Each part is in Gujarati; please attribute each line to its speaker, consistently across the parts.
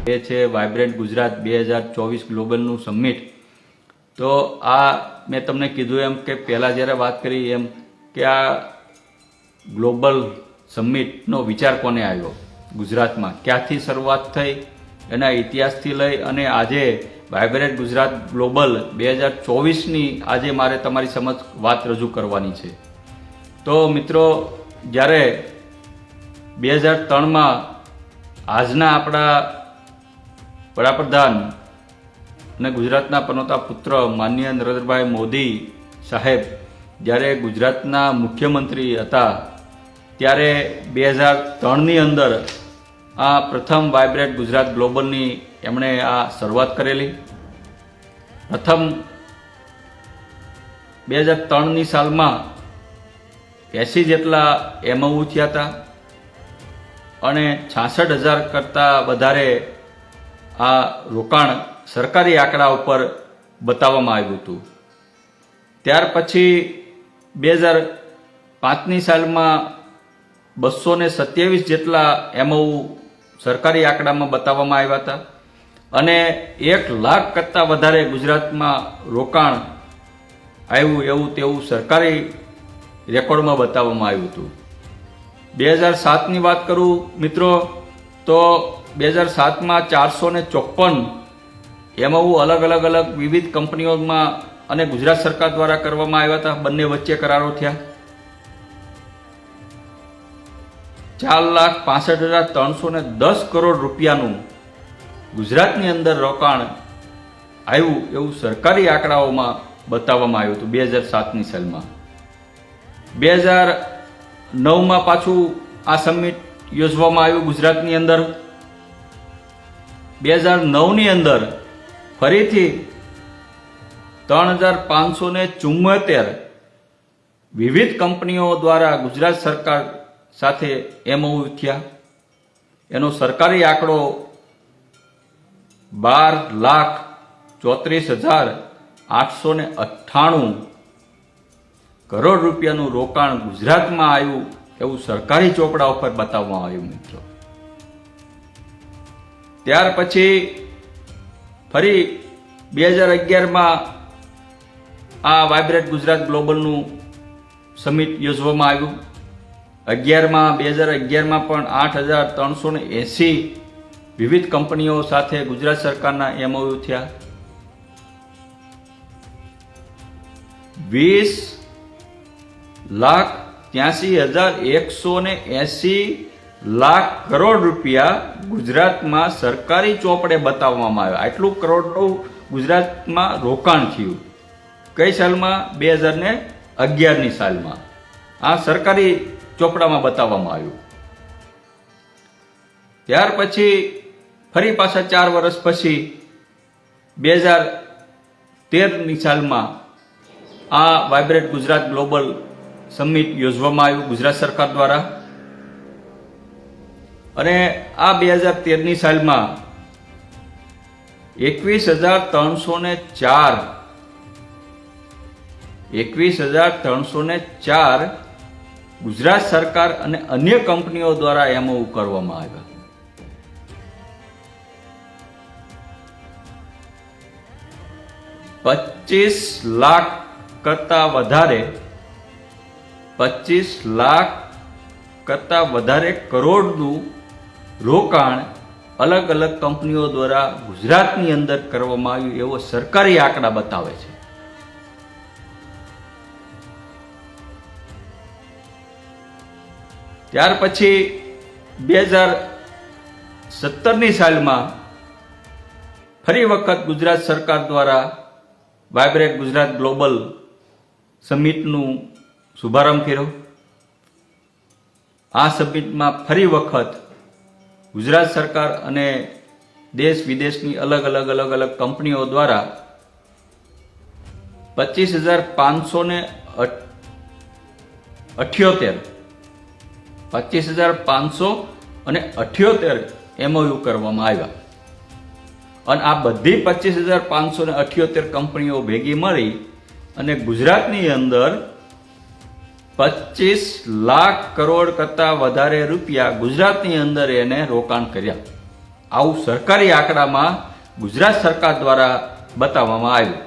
Speaker 1: એ છે વાઇબ્રન્ટ ગુજરાત 2024 ગ્લોબલનું સમિટ। તો આ મેં તમને કીધું એમ કે પહેલાં જ્યારે વાત કરી એમ કે આ ગ્લોબલ સમિટનો વિચાર કોને આવ્યો ગુજરાતમાં, ક્યાંથી શરૂઆત થઈ, એના ઇતિહાસથી લઈ અને આજે વાઇબ્રન્ટ ગુજરાત ગ્લોબલ 2024ની આજે મારે તમારી સમક્ષ વાત રજૂ કરવાની છે। તો મિત્રો, જ્યારે 2003માં આજના આપણા વડાપ્રધાન અને ગુજરાતના પનોતા પુત્ર માનનીય નરેન્દ્રભાઈ મોદી સાહેબ જ્યારે ગુજરાતના મુખ્યમંત્રી હતા ત્યારે 2003ની અંદર આ પ્રથમ વાઇબ્રન્ટ ગુજરાત ગ્લોબલની એમણે આ શરૂઆત કરેલી। પ્રથમ 2003ની સાલમાં 80 જેટલા MOU થયા હતા અને 66,000 કરતાં વધારે આ રોકાણ સરકારી આંકડા ઉપર બતાવવામાં આવ્યું હતું। ત્યાર પછી 2005ની સાલમાં 227 જેટલા MOU સરકારી આંકડામાં બતાવવામાં આવ્યા હતા અને 1 લાખ કરતાં વધારે ગુજરાતમાં રોકાણ આવ્યું એવું તેવું સરકારી રેકોર્ડમાં બતાવવામાં આવ્યું હતું। 2007ની વાત કરું મિત્રો, તો 2007માં 454 MOU અલગ અલગ વિવિધ કંપનીઓમાં અને ગુજરાત સરકાર દ્વારા કરવામાં આવ્યા હતા। બંને વચ્ચે કરારો થયા। 4,65,310 કરોડ રૂપિયાનું ગુજરાતની અંદર રોકાણ આવ્યું એવું સરકારી આંકડાઓમાં બતાવવામાં આવ્યું હતું 2007ની સાલમાં। 2009માં પાછું આ સમિટ યોજવામાં આવ્યું ગુજરાતની અંદર। 2009ની અંદર ફરીથી 3,574 વિવિધ કંપનીઓ દ્વારા ગુજરાત સરકાર સાથે MOU થયા। એનો સરકારી આંકડો 12,34,898 કરોડ રૂપિયાનું રોકાણ ગુજરાતમાં આવ્યું એવું સરકારી ચોપડા ઉપર બતાવવામાં આવ્યું મિત્રો। ત્યાર પછી ફરી 2011માં આ વાઇબ્રન્ટ ગુજરાત ગ્લોબલનું સમિટ યોજવામાં આવ્યું। 2011માં પણ 8,380 વિવિધ કંપનીઓ સાથે ગુજરાત સરકારના MOU થયા। 20,83,180 કરોડ રૂપિયા ગુજરાતમાં સરકારી ચોપડે બતાવવામાં આવ્યા। આટલું કરોડનું ગુજરાતમાં રોકાણ થયું। કઈ સાલમાં? 2011ની સાલમાં આ સરકારી ચોપડામાં બતાવવામાં આવ્યું। ત્યાર પછી ફરી પાછા 4 વર્ષ પછી 2013ની સાલમાં આ વાઇબ્રન્ટ ગુજરાત ગ્લોબલ સમિટ યોજવામાં આવ્યું ગુજરાત સરકાર દ્વારા અને આ 2013ની સાલમાં 21,304 ગુજરાત સરકાર અને અન્ય કંપનીઓ દ્વારા MOU કરવામાં આવ્યા। 25 લાખ કરતાં વધારે કરોડનું રોકાણ અલગ અલગ કંપનીઓ દ્વારા ગુજરાતની અંદર કરવામાં આવ્યું એવો સરકારી આંકડા બતાવે છે। ત્યાર પછી 2017ની સાલમાં ફરી વખત ગુજરાત સરકાર દ્વારા વાઇબ્રન્ટ ગુજરાત ગ્લોબલ સમિટનું શુભારંભ કર્યો। આ સમિટમાં ફરી વખત ગુજરાત સરકાર અને દેશ વિદેશની અલગ અલગ કંપનીઓ દ્વારા 25,578 MOU કરવામાં આવ્યા અને આ બધી 25,578 કંપનીઓ ભેગી મળી અને ગુજરાતની અંદર 25 લાખ કરોડ કરતાં વધારે રૂપિયા ગુજરાતની અંદર એને રોકાણ કર્યા। આવું સરકારી આંકડામાં ગુજરાત સરકાર દ્વારા બતાવવામાં આવ્યું.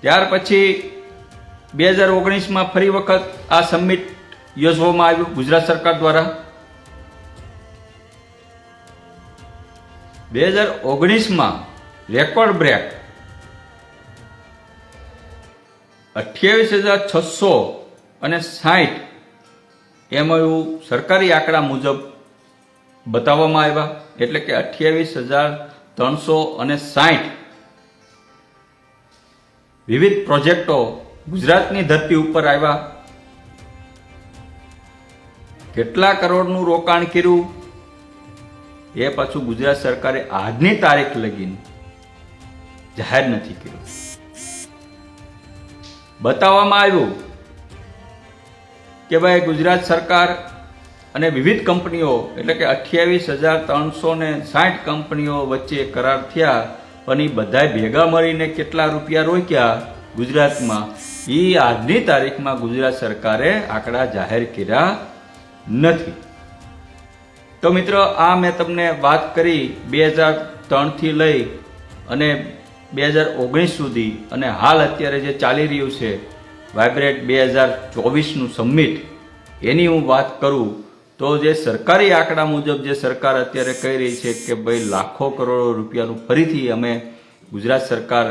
Speaker 1: ત્યાર પછી 2019માં ફરી વખત આ સમિટ યોજવામાં આવ્યું ગુજરાત સરકાર દ્વારા. 2019માં રેકોર્ડ બ્રેક 28,660 MOU સરકારી આંકડા મુજબ બતાવવામાં આવ્યા. એટલે કે 28,360 વિવિધ પ્રોજેક્ટો ગુજરાતની ધરતી ઉપર આવ્યા. કેટલા કરોડનું રોકાણ કર્યું એ પાછું ગુજરાત સરકારે આજની તારીખ લગીને જાહેર નથી કર્યું. બતાવવામાં આવ્યું કે ભાઈ ગુજરાત સરકાર અને વિવિધ કંપનીઓ એટલે કે 28,360 કંપનીઓ વચ્ચે કરાર થયા, પણ એ બધા ભેગા મળીને કેટલા રૂપિયા રોક્યા ગુજરાતમાં એ આજની તારીખમાં ગુજરાત સરકારે આંકડા જાહેર કર્યા નથી. તો મિત્રો, આ મેં તમને વાત કરી 2003થી લઈ અને 2019 સુધી, અને હાલ અત્યારે જે ચાલી રહ્યું છે વાઇબ્રેટ 2024નું સમિટ, એની હું વાત કરું તો જે સરકારી આંકડા મુજબ જે સરકાર અત્યારે કહી રહી છે કે ભાઈ લાખો કરોડો રૂપિયાનું ફરીથી અમે ગુજરાત સરકાર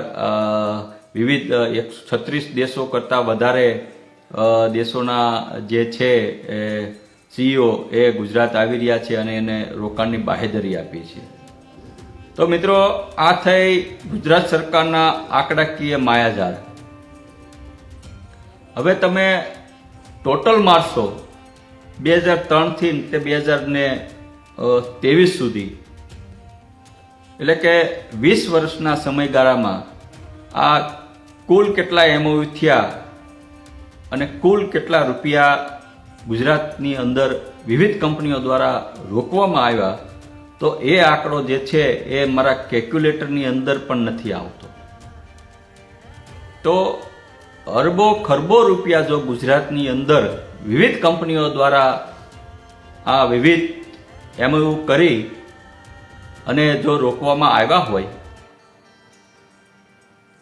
Speaker 1: વિવિધ 136 દેશો કરતાં વધારે દેશોના જે છે CEO એ ગુજરાત આવી રહ્યા છે અને એને રોકાણની બાહેધરી આપી છે. તો મિત્રો, આ થઈ ગુજરાત સરકારના આંકડાકીય માયાજાળ. હવે તમે ટોટલ મારશો 2003થી તે 2023 સુધી, એટલે કે 20 વર્ષના સમયગાળામાં આ કુલ કેટલા MOU થયા અને કુલ કેટલા રૂપિયા ગુજરાતની અંદર વિવિધ કંપનીઓ દ્વારા રોકવામાં આવ્યા, તો એ આંકડો જે છે એ મારા કેલ્ક્યુલેટરની અંદર પણ નથી આવતો. તો અરબો ખરબો રૂપિયા જો ગુજરાતની અંદર વિવિધ કંપનીઓ દ્વારા આ વિવિધ MOU કરી અને જો રોકવામાં આવ્યા હોય,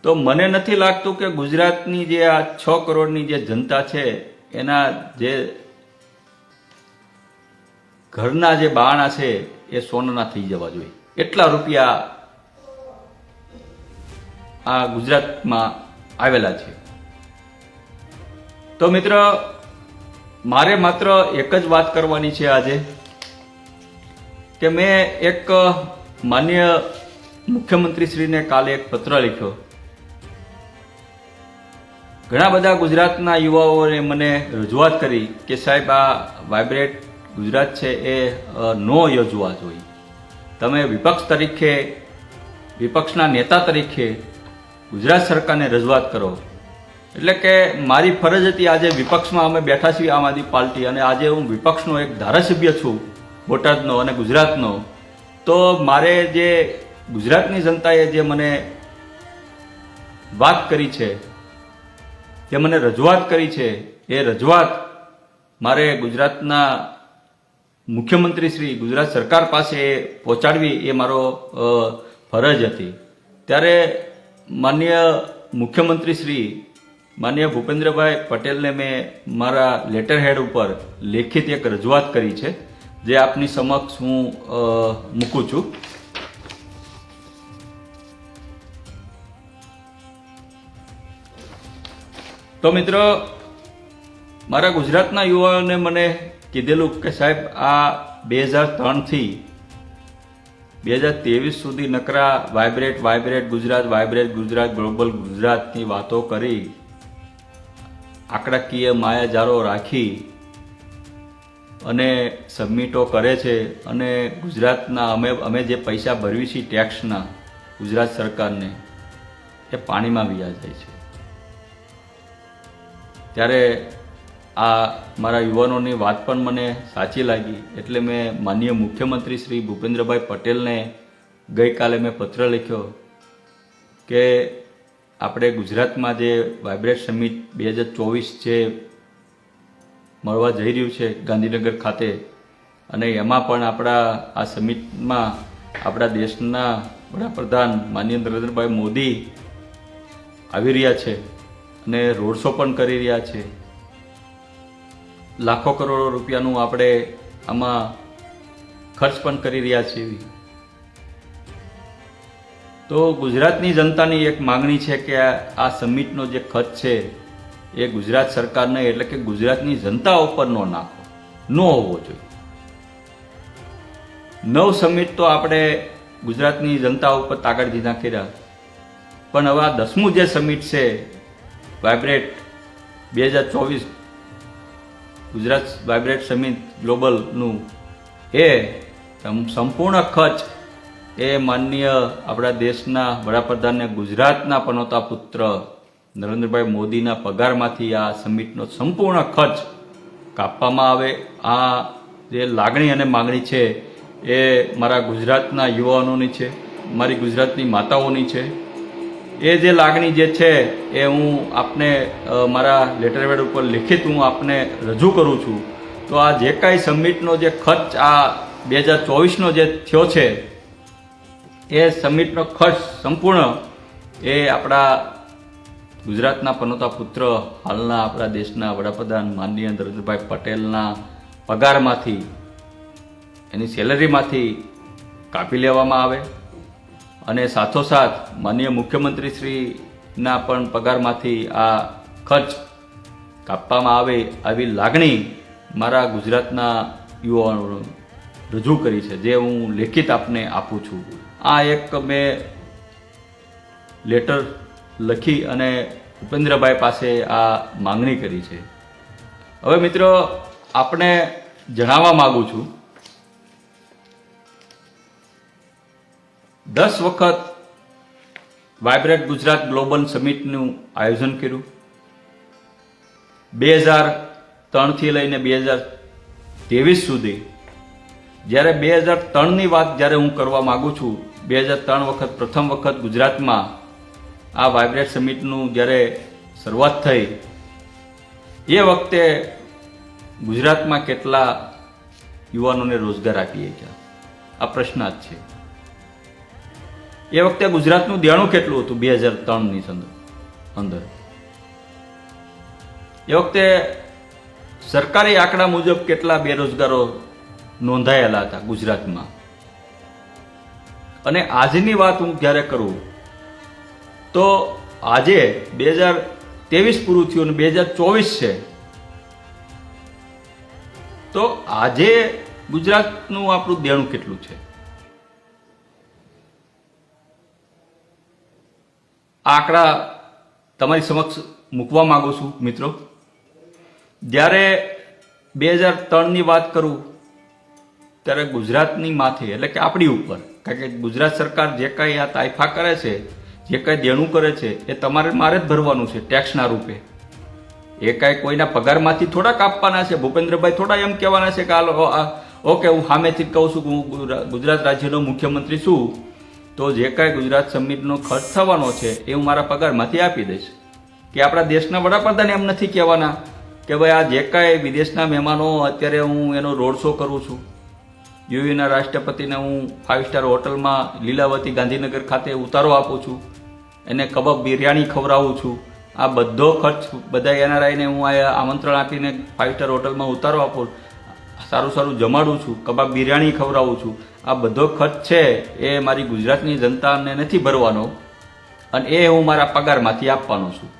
Speaker 1: તો મને નથી લાગતું કે ગુજરાતની જે આ 6 કરોડની જે જનતા છે એના જે ઘરના જે બારણા છે એ સોનાના થઈ જવા જોઈએ. એટલા રૂપિયા આ ગુજરાતમાં આવેલા છે. તો મિત્ર, મારે માત્ર એક જ વાત કરવાની છે આજે, કે મેં એક માન્ય મુખ્યમંત્રીશ્રીને કાલે એક પત્ર લખ્યો. ઘણા બધા ગુજરાતના યુવાઓએ મને રજૂઆત કરી કે સાહેબ, આ વાઇબ્રેટ ગુજરાત છે એ ન યોજવા જોઈએ. તમે વિપક્ષ તરીકે, વિપક્ષના નેતા તરીકે ગુજરાત સરકારને રજૂઆત કરો. એટલે કે મારી ફરજ હતી, આજે વિપક્ષમાં અમે બેઠા છીએ આમ આદમી પાર્ટી, અને આજે હું વિપક્ષનો એક ધારાસભ્ય છું બોટાદનો અને ગુજરાતનો. તો મારે જે ગુજરાતની જનતાએ જે મને વાત કરી છે, જે મને રજૂઆત કરી છે, એ રજૂઆત મારે ગુજરાતના મુખ્યમંત્રી શ્રી ગુજરાત સરકાર પાસે પહોંચાડવી એ મારો ફરજ હતી. ત્યારે માનનીય મુખ્યમંત્રી શ્રી માનનીય ભૂપેન્દ્રભાઈ પટેલને મેં મારા લેટર હેડ ઉપર લેખિત એક રજૂઆત કરી છે, જે આપની સમક્ષ હું મૂકું છું. તો મિત્રો, મારા ગુજરાતના યુવાઓને મને કીધેલું કે સાહેબ, આ 2003થી 2023 સુધી નકરા વાઇબ્રેટ ગુજરાત ગ્લોબલ ગુજરાતની વાતો કરી, આંકડાકીય માયાજાળો રાખી અને સબમિટો કરે છે, અને ગુજરાતના અમે જે પૈસા ભરવી છીએ ટેક્સના ગુજરાત સરકારને, એ પાણીમાં વયા જાય છે. ત્યારે આ મારા યુવાનોની વાત પણ મને સાચી લાગી, એટલે મેં માનનીય મુખ્યમંત્રી શ્રી ભૂપેન્દ્રભાઈ પટેલને ગઈકાલે મેં પત્ર લખ્યો કે આપણે ગુજરાતમાં જે વાઇબ્રેટ સમિટ 2024 જે મળવા જઈ રહ્યું છે ગાંધીનગર ખાતે, અને એમાં પણ આપણા આ સમિટમાં આપણા દેશના વડાપ્રધાન માનનીય નરેન્દ્રભાઈ મોદી આવી રહ્યા છે અને રોડ શો પણ કરી રહ્યા છે. લાખો કરોડો રૂપિયાનું આપણે આમાં ખર્ચ પણ કરી રહ્યા છીએ. તો ગુજરાતની જનતાની એક માંગણી છે કે આ સમિટનો જે ખર્ચ છે એ ગુજરાત સરકારને એટલે કે ગુજરાતની જનતા ઉપર ન હોવો જોઈએ. 9 સમિટ તો આપણે ગુજરાતની જનતા ઉપર તાકડી નાખી, પણ હવે આ 10મું જે સમિટ છે વાઇબ્રેટ 2024 ગુજરાત વાઇબ્રેટ સમિટ ગ્લોબલનું એ સંપૂર્ણ ખર્ચ એ માનનીય આપણા દેશના વડાપ્રધાનને ગુજરાતના પનોતા પુત્ર નરેન્દ્રભાઈ મોદીના પગારમાંથી આ સમિટનો સંપૂર્ણ ખર્ચ કાપવામાં આવે. આ જે લાગણી અને માગણી છે એ મારા ગુજરાતના યુવાનોની છે, મારી ગુજરાતની માતાઓની છે. એ જે લાગણી જે છે એ હું આપને મારા લેટરપેડ ઉપર લિખિત હું આપને રજૂ કરું છું. તો આ જે કાંઈ સમિટનો જે ખર્ચ આ 2024નો જે થયો છે એ સમિટનો ખર્ચ સંપૂર્ણ એ આપણા ગુજરાતના પનોતા પુત્ર હાલના આપણા દેશના વડાપ્રધાન માનનીય નરેન્દ્રભાઈ પટેલના પગારમાંથી, એની સેલરીમાંથી કાપી લેવામાં આવે અને સાથોસાથ માનનીય મુખ્યમંત્રી શ્રીના પણ પગારમાંથી આ ખર્ચ કાપવામાં આવે, આવી લાગણી મારા ગુજરાતના યુવાનો રજૂ કરી છે, જે હું લેખિત આપને આપું છું. આ એક મેં લેટર લખી અને ભૂપેન્દ્રભાઈ પાસે આ માંગણી કરી છે. હવે મિત્રો આપણે જણાવવા માગું છું, 10 વખત વાઇબ્રેટ ગુજરાત ગ્લોબલ સમિટનું આયોજન કર્યું. 2003થી લઈને 2023 સુધી. જ્યારે 2003ની વાત જ્યારે હું કરવા માગું છું, 2003 વખત પ્રથમ વખત ગુજરાતમાં આ વાઇબ્રેટ સમિટનું જ્યારે શરૂઆત થઈ, એ વખતે ગુજરાતમાં કેટલા યુવાનોને રોજગાર આપીએ ગયા, આ પ્રશ્ન જ છે. એ વખતે ગુજરાતનું દેણું કેટલું હતું 2003ની અંદર? એ વખતે સરકારી આંકડા મુજબ કેટલા બેરોજગારો નોંધાયેલા હતા ગુજરાતમાં? અને આજની વાત હું જ્યારે કરું તો આજે 2023 પૂરું થયું અને 2024 છે. તો આજે ગુજરાતનું આપણું દેણું કેટલું છે? આંકડા તમારી સમક્ષ મૂકવા માંગુ છું મિત્રો. જ્યારે 2003ની વાત કરું ત્યારે ગુજરાતની માથે એટલે કે આપણી ઉપર, કારણ કે ગુજરાત સરકાર જે કાંઈ આ તાઇફા કરે છે, જે કાંઈ દેણું કરે છે એ તમારે મારે જ ભરવાનું છે ટેક્સના રૂપે. એ કાંઈ કોઈના પગારમાંથી થોડા કાપવાના છે. ભૂપેન્દ્રભાઈ થોડા એમ કહેવાના છે કે ઓકે હું સામેથી કહું છું કે હું ગુજરાત રાજ્યનો મુખ્યમંત્રી છું, તો જે કાંઈ ગુજરાત સમિટનો ખર્ચ થવાનો છે એ હું મારા પગારમાંથી આપી દઈશ. કે આપણા દેશના વડાપ્રધાન એમ નથી કહેવાના કે ભાઈ આ જે કાંઈ વિદેશના મહેમાનો અત્યારે હું એનો રોડ શો કરું છું, યુએના રાષ્ટ્રપતિને હું 5 સ્ટાર હોટલમાં લીલાવતી ગાંધીનગર ખાતે ઉતારો આપું છું, એને કબાબ બિરયાની ખવડાવું છું, આ બધો ખર્ચ બધા એનઆરઆઈને હું આમંત્રણ આપીને 5 સ્ટાર હોટલમાં ઉતારો આપું, સારું સારું જમાડું છું, કબાબ બિરયાની ખવડાવું છું, આ બધો ખર્ચ છે એ મારી ગુજરાતની જનતાને નથી ભરવાનો અને એ હું મારા પગારમાંથી આપવાનો છું.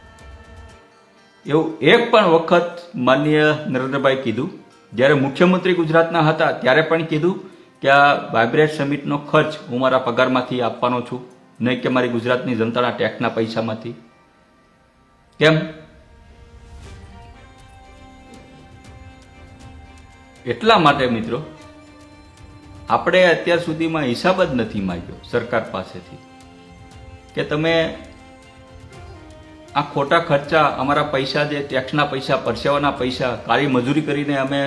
Speaker 1: એવું એક પણ વખત માનનીય નરેન્દ્રભાઈ કીધું. જ્યારે મુખ્યમંત્રી ગુજરાતના હતા ત્યારે પણ કીધું કે આ વાઇબ્રેટ સમિટનો ખર્ચ હું મારા પગારમાંથી આપવાનો છું, નહીં કે મારી ગુજરાતની જનતાના ટેક્સના પૈસામાંથી. કેમ? એટલા માટે મિત્રો આપણે અત્યાર સુધીમાં હિસાબ જ નથી માંગ્યો સરકાર પાસેથી કે તમે આ ખોટા ખર્ચા, અમારા પૈસા જે ટેક્સના પૈસા, પરસેવાના પૈસા, કાળી મજૂરી કરીને અમે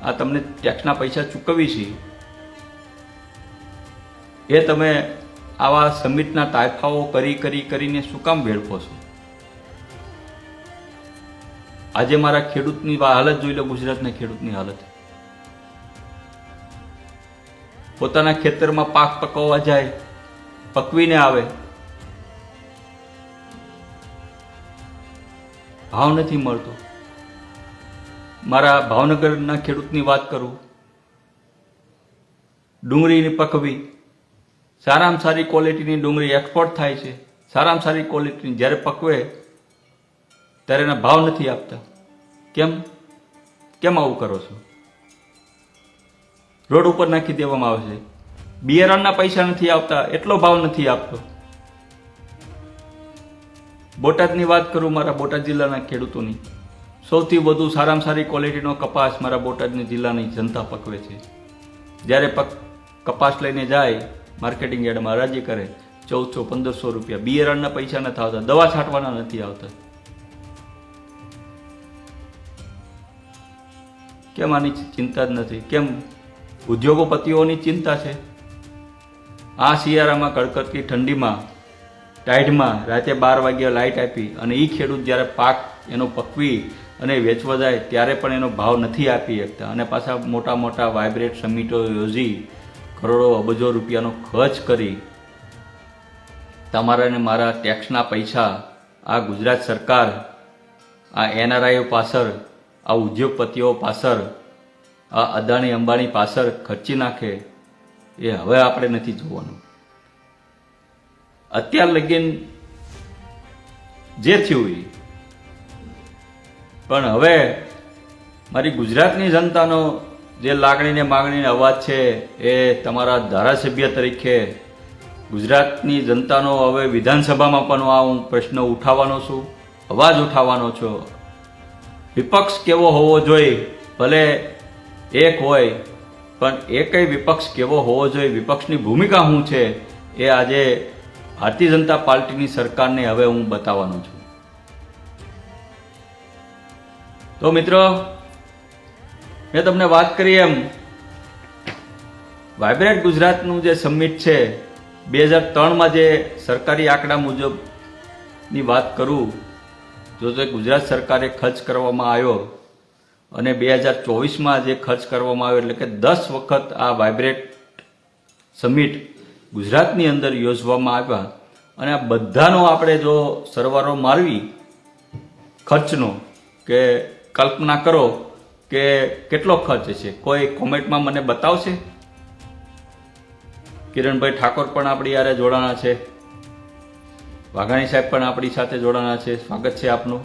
Speaker 1: આ તમને ટેક્સના પૈસા ચૂકવીએ છીએ, એ તમે આવા સમિટના તાઇફાઓ કરીને શું કામ વેડફો છો? આજે મારા ખેડૂતની હાલત જોઈ લો, ગુજરાતના ખેડૂતની હાલત. પોતાના ખેતરમાં પાક પકવવા જાય, પકવીને આવે, ભાવ નથી મળતો. મારા ભાવનગરના ખેડૂતની વાત કરું, ડુંગળીની પકવી, સારામાં સારી ક્વોલિટીની ડુંગળી એક્સપોર્ટ થાય છે, સારામાં સારી ક્વોલિટીની, જ્યારે પકવે ત્યારે એના ભાવ નથી આપતા. કેમ કેમ આવું કરો છો? રોડ ઉપર નાખી દેવામાં આવે છે. બિયારણના પૈસા નથી આવતા, એટલો ભાવ નથી આપતો. બોટાદની વાત કરું, મારા બોટાદ જિલ્લાના ખેડૂતોની, સૌથી વધુ સારામાં સારી ક્વોલિટીનો કપાસ મારા બોટાદની જિલ્લાની જનતા પકવે છે. જ્યારે કપાસ લઈને જાય માર્કેટિંગ યાર્ડમાં હરાજી કરે, 1400-1500 રૂપિયા. બિયારણના પૈસા નથી આવતા, દવા છાંટવાના નથી આવતા. કેમ આની ચિંતા જ નથી? કેમ ઉદ્યોગપતિઓની ચિંતા છે? આ શિયાળામાં કડકડતી ઠંડીમાં ટાઈડમાં રાતે 12 વાગ્યા લાઇટ આપી અને એ ખેડૂત જ્યારે પાક એનો પકવી અને વેચવા જાય ત્યારે પણ એનો ભાવ નથી આપી શકતા, અને પાછા મોટા મોટા વાઇબ્રેટ સમિટો યોજી કરોડો અબજો રૂપિયાનો ખર્ચ કરી તમારા ને મારા ટેક્સના પૈસા આ ગુજરાત સરકાર, આ એનઆરઆઈઓ પાછળ, આ ઉદ્યોગપતિઓ પાછળ, આ અદાણી અંબાણી પાછળ ખર્ચી નાખે, એ હવે આપણે નથી જોવાનું. અત્યાર લગીન જે થયું એ, પણ હવે મારી ગુજરાતની જનતાનો જે લાગણીને માગણીને અવાજ છે એ તમારા ધારાસભ્ય તરીકે ગુજરાતની જનતાનો હવે વિધાનસભામાં પણ આ હું પ્રશ્ન ઉઠાવવાનો છું, અવાજ ઉઠાવવાનો છું. વિપક્ષ કેવો હોવો જોઈએ, ભલે એક હોય, પણ એકય વિપક્ષ કેવો હોવો જોઈએ, વિપક્ષની ભૂમિકા શું છે એ આજે ભારતીય જનતા પાર્ટીની સરકારને હવે હું બતાવવાનો છું. તો મિત્રો, મેં તમને વાત કરી એમ, વાઇબ્રન્ટ ગુજરાતનું જે સમિટ છે 2003માં જે સરકારી આંકડા મુજબની વાત કરું, જો તે ગુજરાત સરકારે ખર્ચ કરવામાં આવ્યો અને 2024માં જે ખર્ચ કરવામાં આવ્યો, એટલે કે 10 વખત આ વાઇબ્રન્ટ સમિટ ગુજરાતની અંદર યોજવામાં આવ્યા, અને આ બધાનો આપણે જો સરવાળો મારવી ખર્ચનો, કે કલ્પના કરો કે કેટલો ખર્ચ છે, કોઈ કોમેન્ટમાં મને બતાવશે? કિરણભાઈ ઠાકોર પણ આપણી યારે જોડાણા છે, વાઘાણી સાહેબ પણ આપણી સાથે જોડાણા છે, સ્વાગત છે આપનું.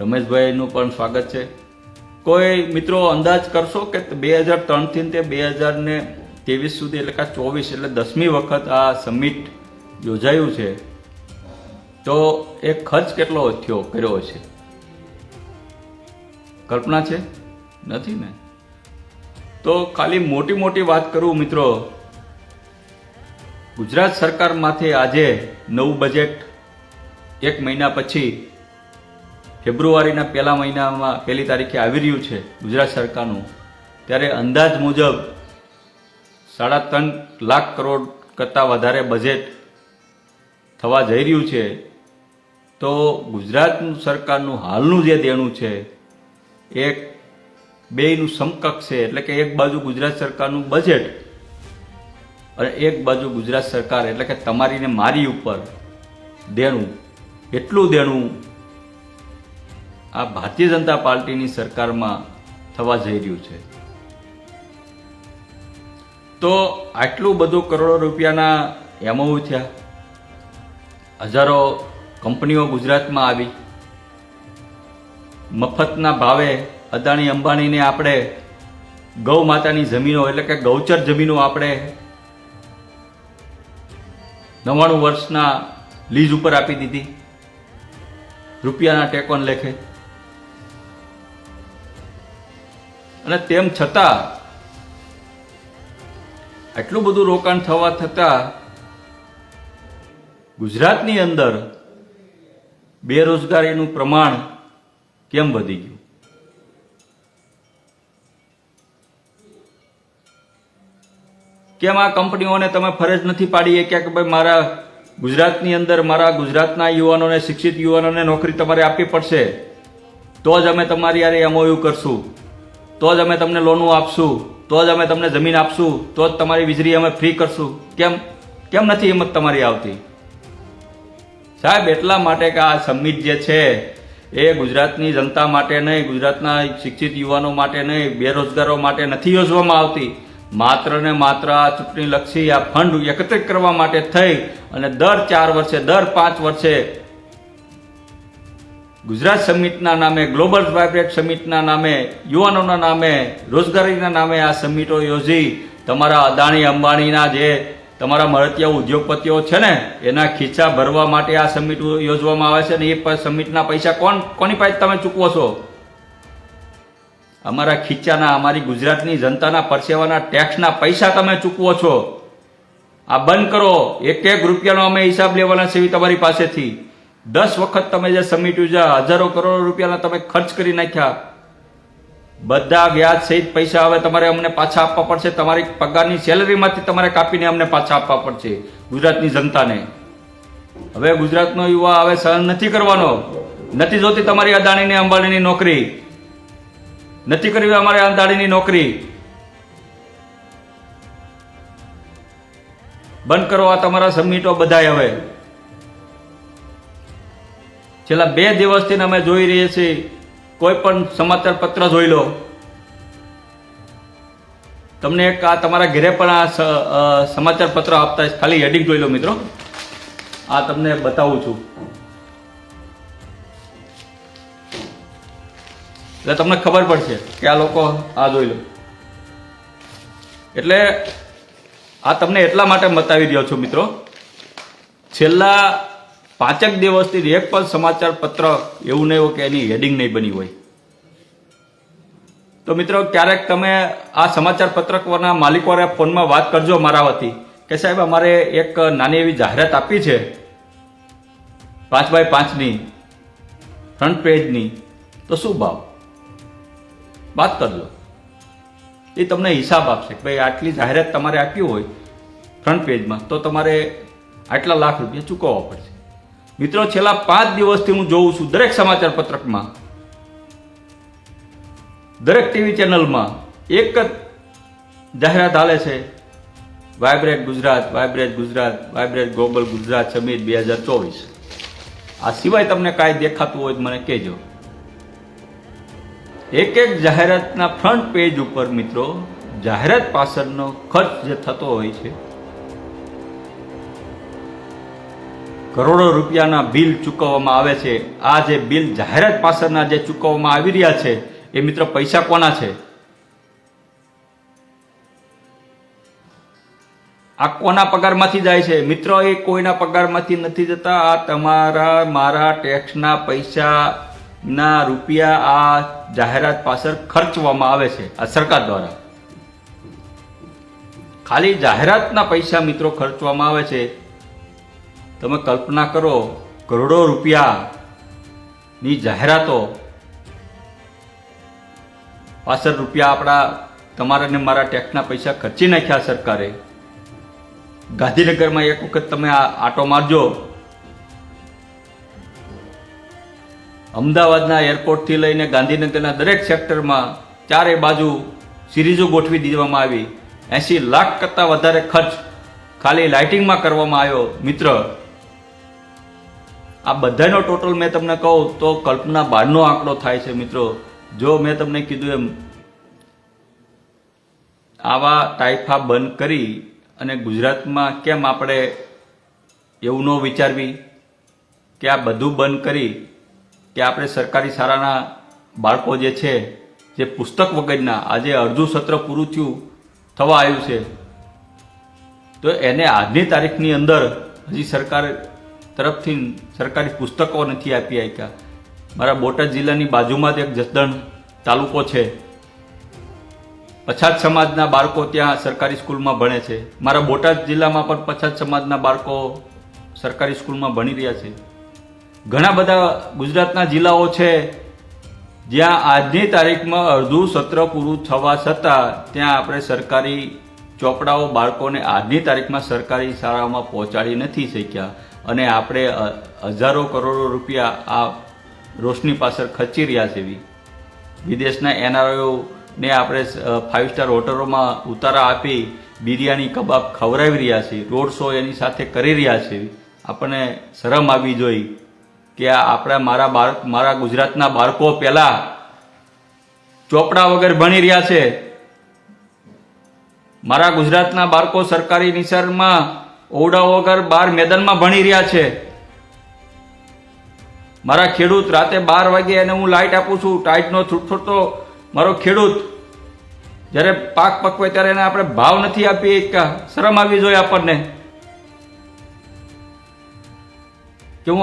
Speaker 1: રમેશભાઈનું પણ સ્વાગત છે. કોઈ મિત્રો અંદાજ કરશો કે 2003થી તે 2023 સુધી, એટલે કે 24, એટલે 10મી વખત આ સમિટ યોજાયું છે, તો એ ખર્ચ કેટલો કર્યો છે? કલ્પના છે? નથી ને? તો ખાલી મોટી મોટી વાત કરું મિત્રો, ગુજરાત સરકારમાંથી આજે નવું બજેટ 1 મહિના પછી ફેબ્રુઆરીના પહેલા મહિનામાં 1લી તારીખે આવી રહ્યું છે ગુજરાત સરકારનું, ત્યારે અંદાજ મુજબ 3.5 લાખ કરોડ કરતાં વધારે બજેટ થવા જઈ રહ્યું છે. તો ગુજરાત સરકારનું હાલનું જે દેણું છે એ બેયનું સમકક્ષ છે. એટલે કે એક બાજુ ગુજરાત સરકારનું બજેટ અને એક બાજુ ગુજરાત સરકાર, એટલે કે તમારી ને મારી ઉપર દેણું, એટલું દેણું આ ભારતીય જનતા પાર્ટીની સરકારમાં થવા જઈ રહ્યું છે. તો આટલું બધું કરોડો રૂપિયાના એમઓયુ થયા, હજારો કંપનીઓ ગુજરાતમાં આવી, મફતના ભાવે અદાણી અંબાણીને આપણે ગૌ માતાની જમીનો, એટલે કે ગૌચર જમીનો આપણે 99 વર્ષના લીઝ ઉપર આપી દીધી, રૂપિયાના ટેકોન લેખે. અને તેમ છતાં આટલું બધું રોકાણ થવા છતાં ગુજરાતની અંદર બેરોજગારીનું પ્રમાણ કેમ વધી ગયું? કેમ આ કંપનીઓને તમે ફરજ નથી પાડી કે ભાઈ મારા ગુજરાતની અંદર મારા ગુજરાતના યુવાનોને, શિક્ષિત યુવાનોને નોકરી તમારે આપવી પડશે, તો જ અમે તમારી યારે એમઓયુ કરશું, તો જ અમે તમને લોનો આપશું, તો જ અમે તમને જમીન આપશું, તો જ તમારી વીજળી અમે ફ્રી કરશું. કેમ નથી હિંમત તમારી આવતી? સાહેબ એટલા માટે કે આ સમિટ જે છે એ ગુજરાતની જનતા માટે નહીં, ગુજરાતના શિક્ષિત યુવાનો માટે નહીં, બેરોજગારો માટે નથી યોજવામાં આવતી. માત્ર ને માત્ર આ ચૂંટણીલક્ષી આ ફંડ એકત્રિત કરવા માટે થઈ અને દર 4 વર્ષે, દર 5 વર્ષે ગુજરાત સમિટના નામે, ગ્લોબલ વાઇબ્રન્ટ સમિટના નામે, યુવાનોના નામે, રોજગારીના નામે આ સમિટો યોજી તમારા અદાણી અંબાણીના જે તમારા મળતિયા ઉદ્યોગપતિઓ છે ને એના ખીચા ભરવા માટે આ સમિટ યોજવામાં આવે છે. ને એ સમિટના પૈસા કોની પાસે તમે ચૂકવો છો? અમારા ખીચાના, અમારી ગુજરાતની જનતાના પરસેવાના ટેક્સના પૈસા તમે ચૂકવો છો. આ બંધ કરો. 1 રૂપિયાનો અમે હિસાબ લેવાના છે તમારી પાસેથી. 10 વખત તમે જે સમિટ યોજ્યા, હજારો કરોડો રૂપિયાના તમે ખર્ચ કરી નાખ્યા. બધા વ્યાજ સહિત પૈસા હવે તમારે અમને પાછા આપવા પડશે. તમારી પગારની સેલરીમાંથી તમારે કાપીને અમને પાછા આપવા પડશે ગુજરાતની જનતાને. હવે ગુજરાતનો યુવા હવે સહન નથી કરવાનો. નથી જોતી તમારી અદાણીની અંબાણીની નોકરી, નથી કરવી અમારે અદાણીની નોકરી. બંધ કરો આ તમારા સમિટો બધાય. હવે છેલ્લા 2 દિવસથી અમે જોઈ રહીએ છીએ, કોઈ પણ સમાચાર પત્ર જોઈ લો, તમને એક આ તમારા ઘરે પણ આ સમાચાર પત્ર આપતા, ખાલી હેડિંગ જોઈ લો મિત્રો. આ તમને બતાવું છું એટલે તમને ખબર પડશે કે આ લોકો આ જોઈ લો. એટલે આ તમને એટલા માટે બતાવી રહ્યો છું મિત્રો, છેલ્લા 5 દિવસથી એક પણ સમાચાર પત્ર એવું નહીં હોય કે એની હેડિંગ નહીં બની હોય. તો મિત્રો ક્યારેક તમે આ સમાચાર પત્રકના માલિકોને ફોનમાં વાત કરજો મારા વતી કે સાહેબ અમારે એક નાની એવી જાહેરાત આપી છે 5x5ની ફ્રન્ટ પેજની, તો શું ભાવ? વાત કરજો. એ તમને હિસાબ આપશે કે ભાઈ આટલી જાહેરાત તમારે આપી હોય ફ્રન્ટ પેજમાં તો તમારે આટલા લાખ રૂપિયા ચૂકવવા પડશે. મિત્રો છેલ્લા 5 દિવસથી હું જોઉં છું દરેક સમાચાર પત્રકમાં, દરેક ટીવી ચેનલમાં એક જ જાહેરાત હાલે છે, vibrant Gujarat, vibrant Gujarat, vibrant global Gujarat summit 2024. આ સિવાય તમને કાંઈ દેખાતું હોય તો મને કહેજો. એક જાહેરાતના ફ્રન્ટ પેજ ઉપર મિત્રો જાહેરાત પાછળનો ખર્ચ જે થતો હોય છે, કરોડો રૂપિયાના બિલ ચૂકવવામાં આવે છે. આ જે બિલ જાહેરાત પાછળના જે ચૂકવવામાં આવી રહ્યા છે એ મિત્ર પૈસા કોના છે? આ કોના પગારમાંથી જાય છે? મિત્રો એ કોઈના પગારમાંથી નથી જતા. આ તમારા મારા ટેક્સના પૈસાના રૂપિયા આ જાહેરાત પાછળ ખર્ચવામાં આવે છે આ સરકાર દ્વારા. ખાલી જાહેરાતના પૈસા મિત્રો ખર્ચવામાં આવે છે. તમે કલ્પના કરો, કરોડો રૂપિયાની જાહેરાતો પાછળ રૂપિયા આપણા તમારા ને મારા ટેક્સના પૈસા ખર્ચી નાખ્યા સરકારે. ગાંધીનગરમાં એક વખત તમે આટો મારજો, અમદાવાદના એરપોર્ટથી લઈને ગાંધીનગરના દરેક સેક્ટરમાં 4 બાજુ સિરીઝો ગોઠવી દેવામાં આવી. 80 લાખ કરતાં વધારે ખર્ચ ખાલી લાઇટિંગમાં કરવામાં આવ્યો. મિત્ર આ બધાનો ટોટલ મેં તમને કહું તો કલ્પના બહારનો આંકડો થાય છે. મિત્રો જો મેં તમને કીધું એમ આવા ટાઇફા બંધ કરી અને ગુજરાતમાં કેમ આપણે એવું ન વિચારવી કે આ બધું બંધ કરી કે આપણે સરકારી શાળાના બાળકો જે છે જે પુસ્તક વગરના આજે અડધું સત્ર પૂરું થવા આવ્યું છે, તો એને આજની તારીખની અંદર હજી સરકાર તરફથી સરકારી પુસ્તકો નથી આપી શક્યા. મારા બોટાદ જિલ્લાની બાજુમાં જ એક જસદણ તાલુકો છે, પછાત સમાજના બાળકો ત્યાં સરકારી સ્કૂલમાં ભણે છે. મારા બોટાદ જિલ્લામાં પણ પછાત સમાજના બાળકો સરકારી સ્કૂલમાં ભણી રહ્યા છે. ઘણા બધા ગુજરાતના જિલ્લાઓ છે જ્યાં આજની તારીખમાં અડધું સત્ર પૂરું થવા છતાં ત્યાં આપણે સરકારી ચોપડાઓ બાળકોને આજની તારીખમાં સરકારી શાળામાં પહોંચાડી નથી શક્યા. અને આપણે હજારો કરોડો રૂપિયા આ રોશની પાછળ ખર્ચી રહ્યા છે. વિદેશના એનઆરઓએ ને આપણે 5 સ્ટાર હોટલોમાં ઉતારા આપી બિરયાની કબાબ ખવડાવી રહ્યા છીએ, રોડ શો એની સાથે કરી રહ્યા છીએ. આપણને શરમ આવવી જોઈએ કે મારા ગુજરાતના બાળકો પહેલા ચોપડા વગર ભણી રહ્યા છે. મારા ગુજરાતના બાળકો સરકારી નિશાળમાં ઓરડા વગર બહાર મેદાનમાં ભણી રહ્યા છે. મારા ખેડૂત રાતે 12 વાગે એને હું લાઇટ આપું છું, ટાઈટનો છૂટછોટો મારો ખેડૂત જ્યારે પાક પકવે ત્યારે એને આપણે ભાવ નથી આપી. શરમ આવવી જોઈએ આપણને કે હું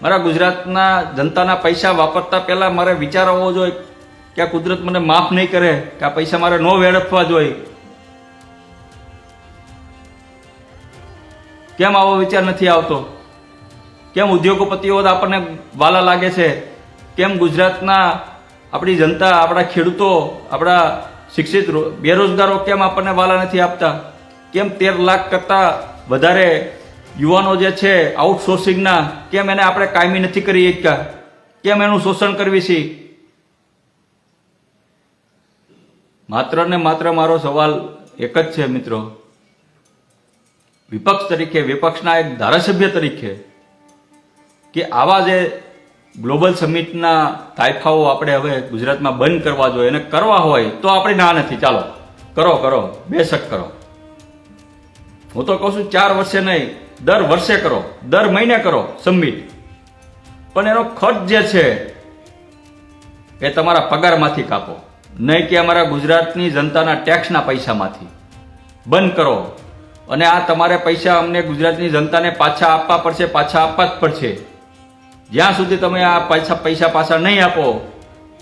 Speaker 1: મારા ગુજરાતના જનતાના પૈસા વાપરતા પહેલા મારે વિચાર આવવો જોઈએ કે આ કુદરત મને માફ નહીં કરે, કે આ પૈસા મારે ન વેડફવા જોઈએ. કેમ આવો વિચાર નથી આવતો? કેમ ઉદ્યોગપતિઓ આપણને વાલા લાગે છે? કેમ ગુજરાતના આપણી જનતા, આપણા ખેડૂતો, આપણા શિક્ષિત બેરોજગારો કેમ આપણને વાલા નથી આપતા? કેમ 13 લાખ કરતાં વધારે યુવાનો જે છે આઉટસોર્સિંગના, કેમ એને આપણે કાયમી નથી કરી શકતા? કેમ એનું શોષણ કરવી છે? માત્ર ને માત્ર મારો સવાલ એક જ છે મિત્રો, વિપક્ષ તરીકે, વિપક્ષના એક ધારાસભ્ય તરીકે, કે આવા જે ગ્લોબલ સમિટના તાઇફાઓ આપણે હવે ગુજરાતમાં બંધ કરવા જોઈએ. અને કરવા હોય તો આપણે ના નથી, ચાલો કરો, બેશક કરો. હું તો કહું છું 4 વર્ષે નહીં, દર વર્ષે કરો, દર મહિને કરો સમિટ. પણ એનો ખર્ચ જે છે એ તમારા પગારમાંથી કાપો, નહીં કે અમારા ગુજરાતની જનતાના ટેક્સના પૈસામાંથી. બંધ કરો. અને આ તમારે પૈસા અમને ગુજરાતની જનતાને પાછા આપવા પડશે, પાછા આપવા જ પડશે. જ્યાં સુધી તમે આ પૈસા પાછા નહીં આપો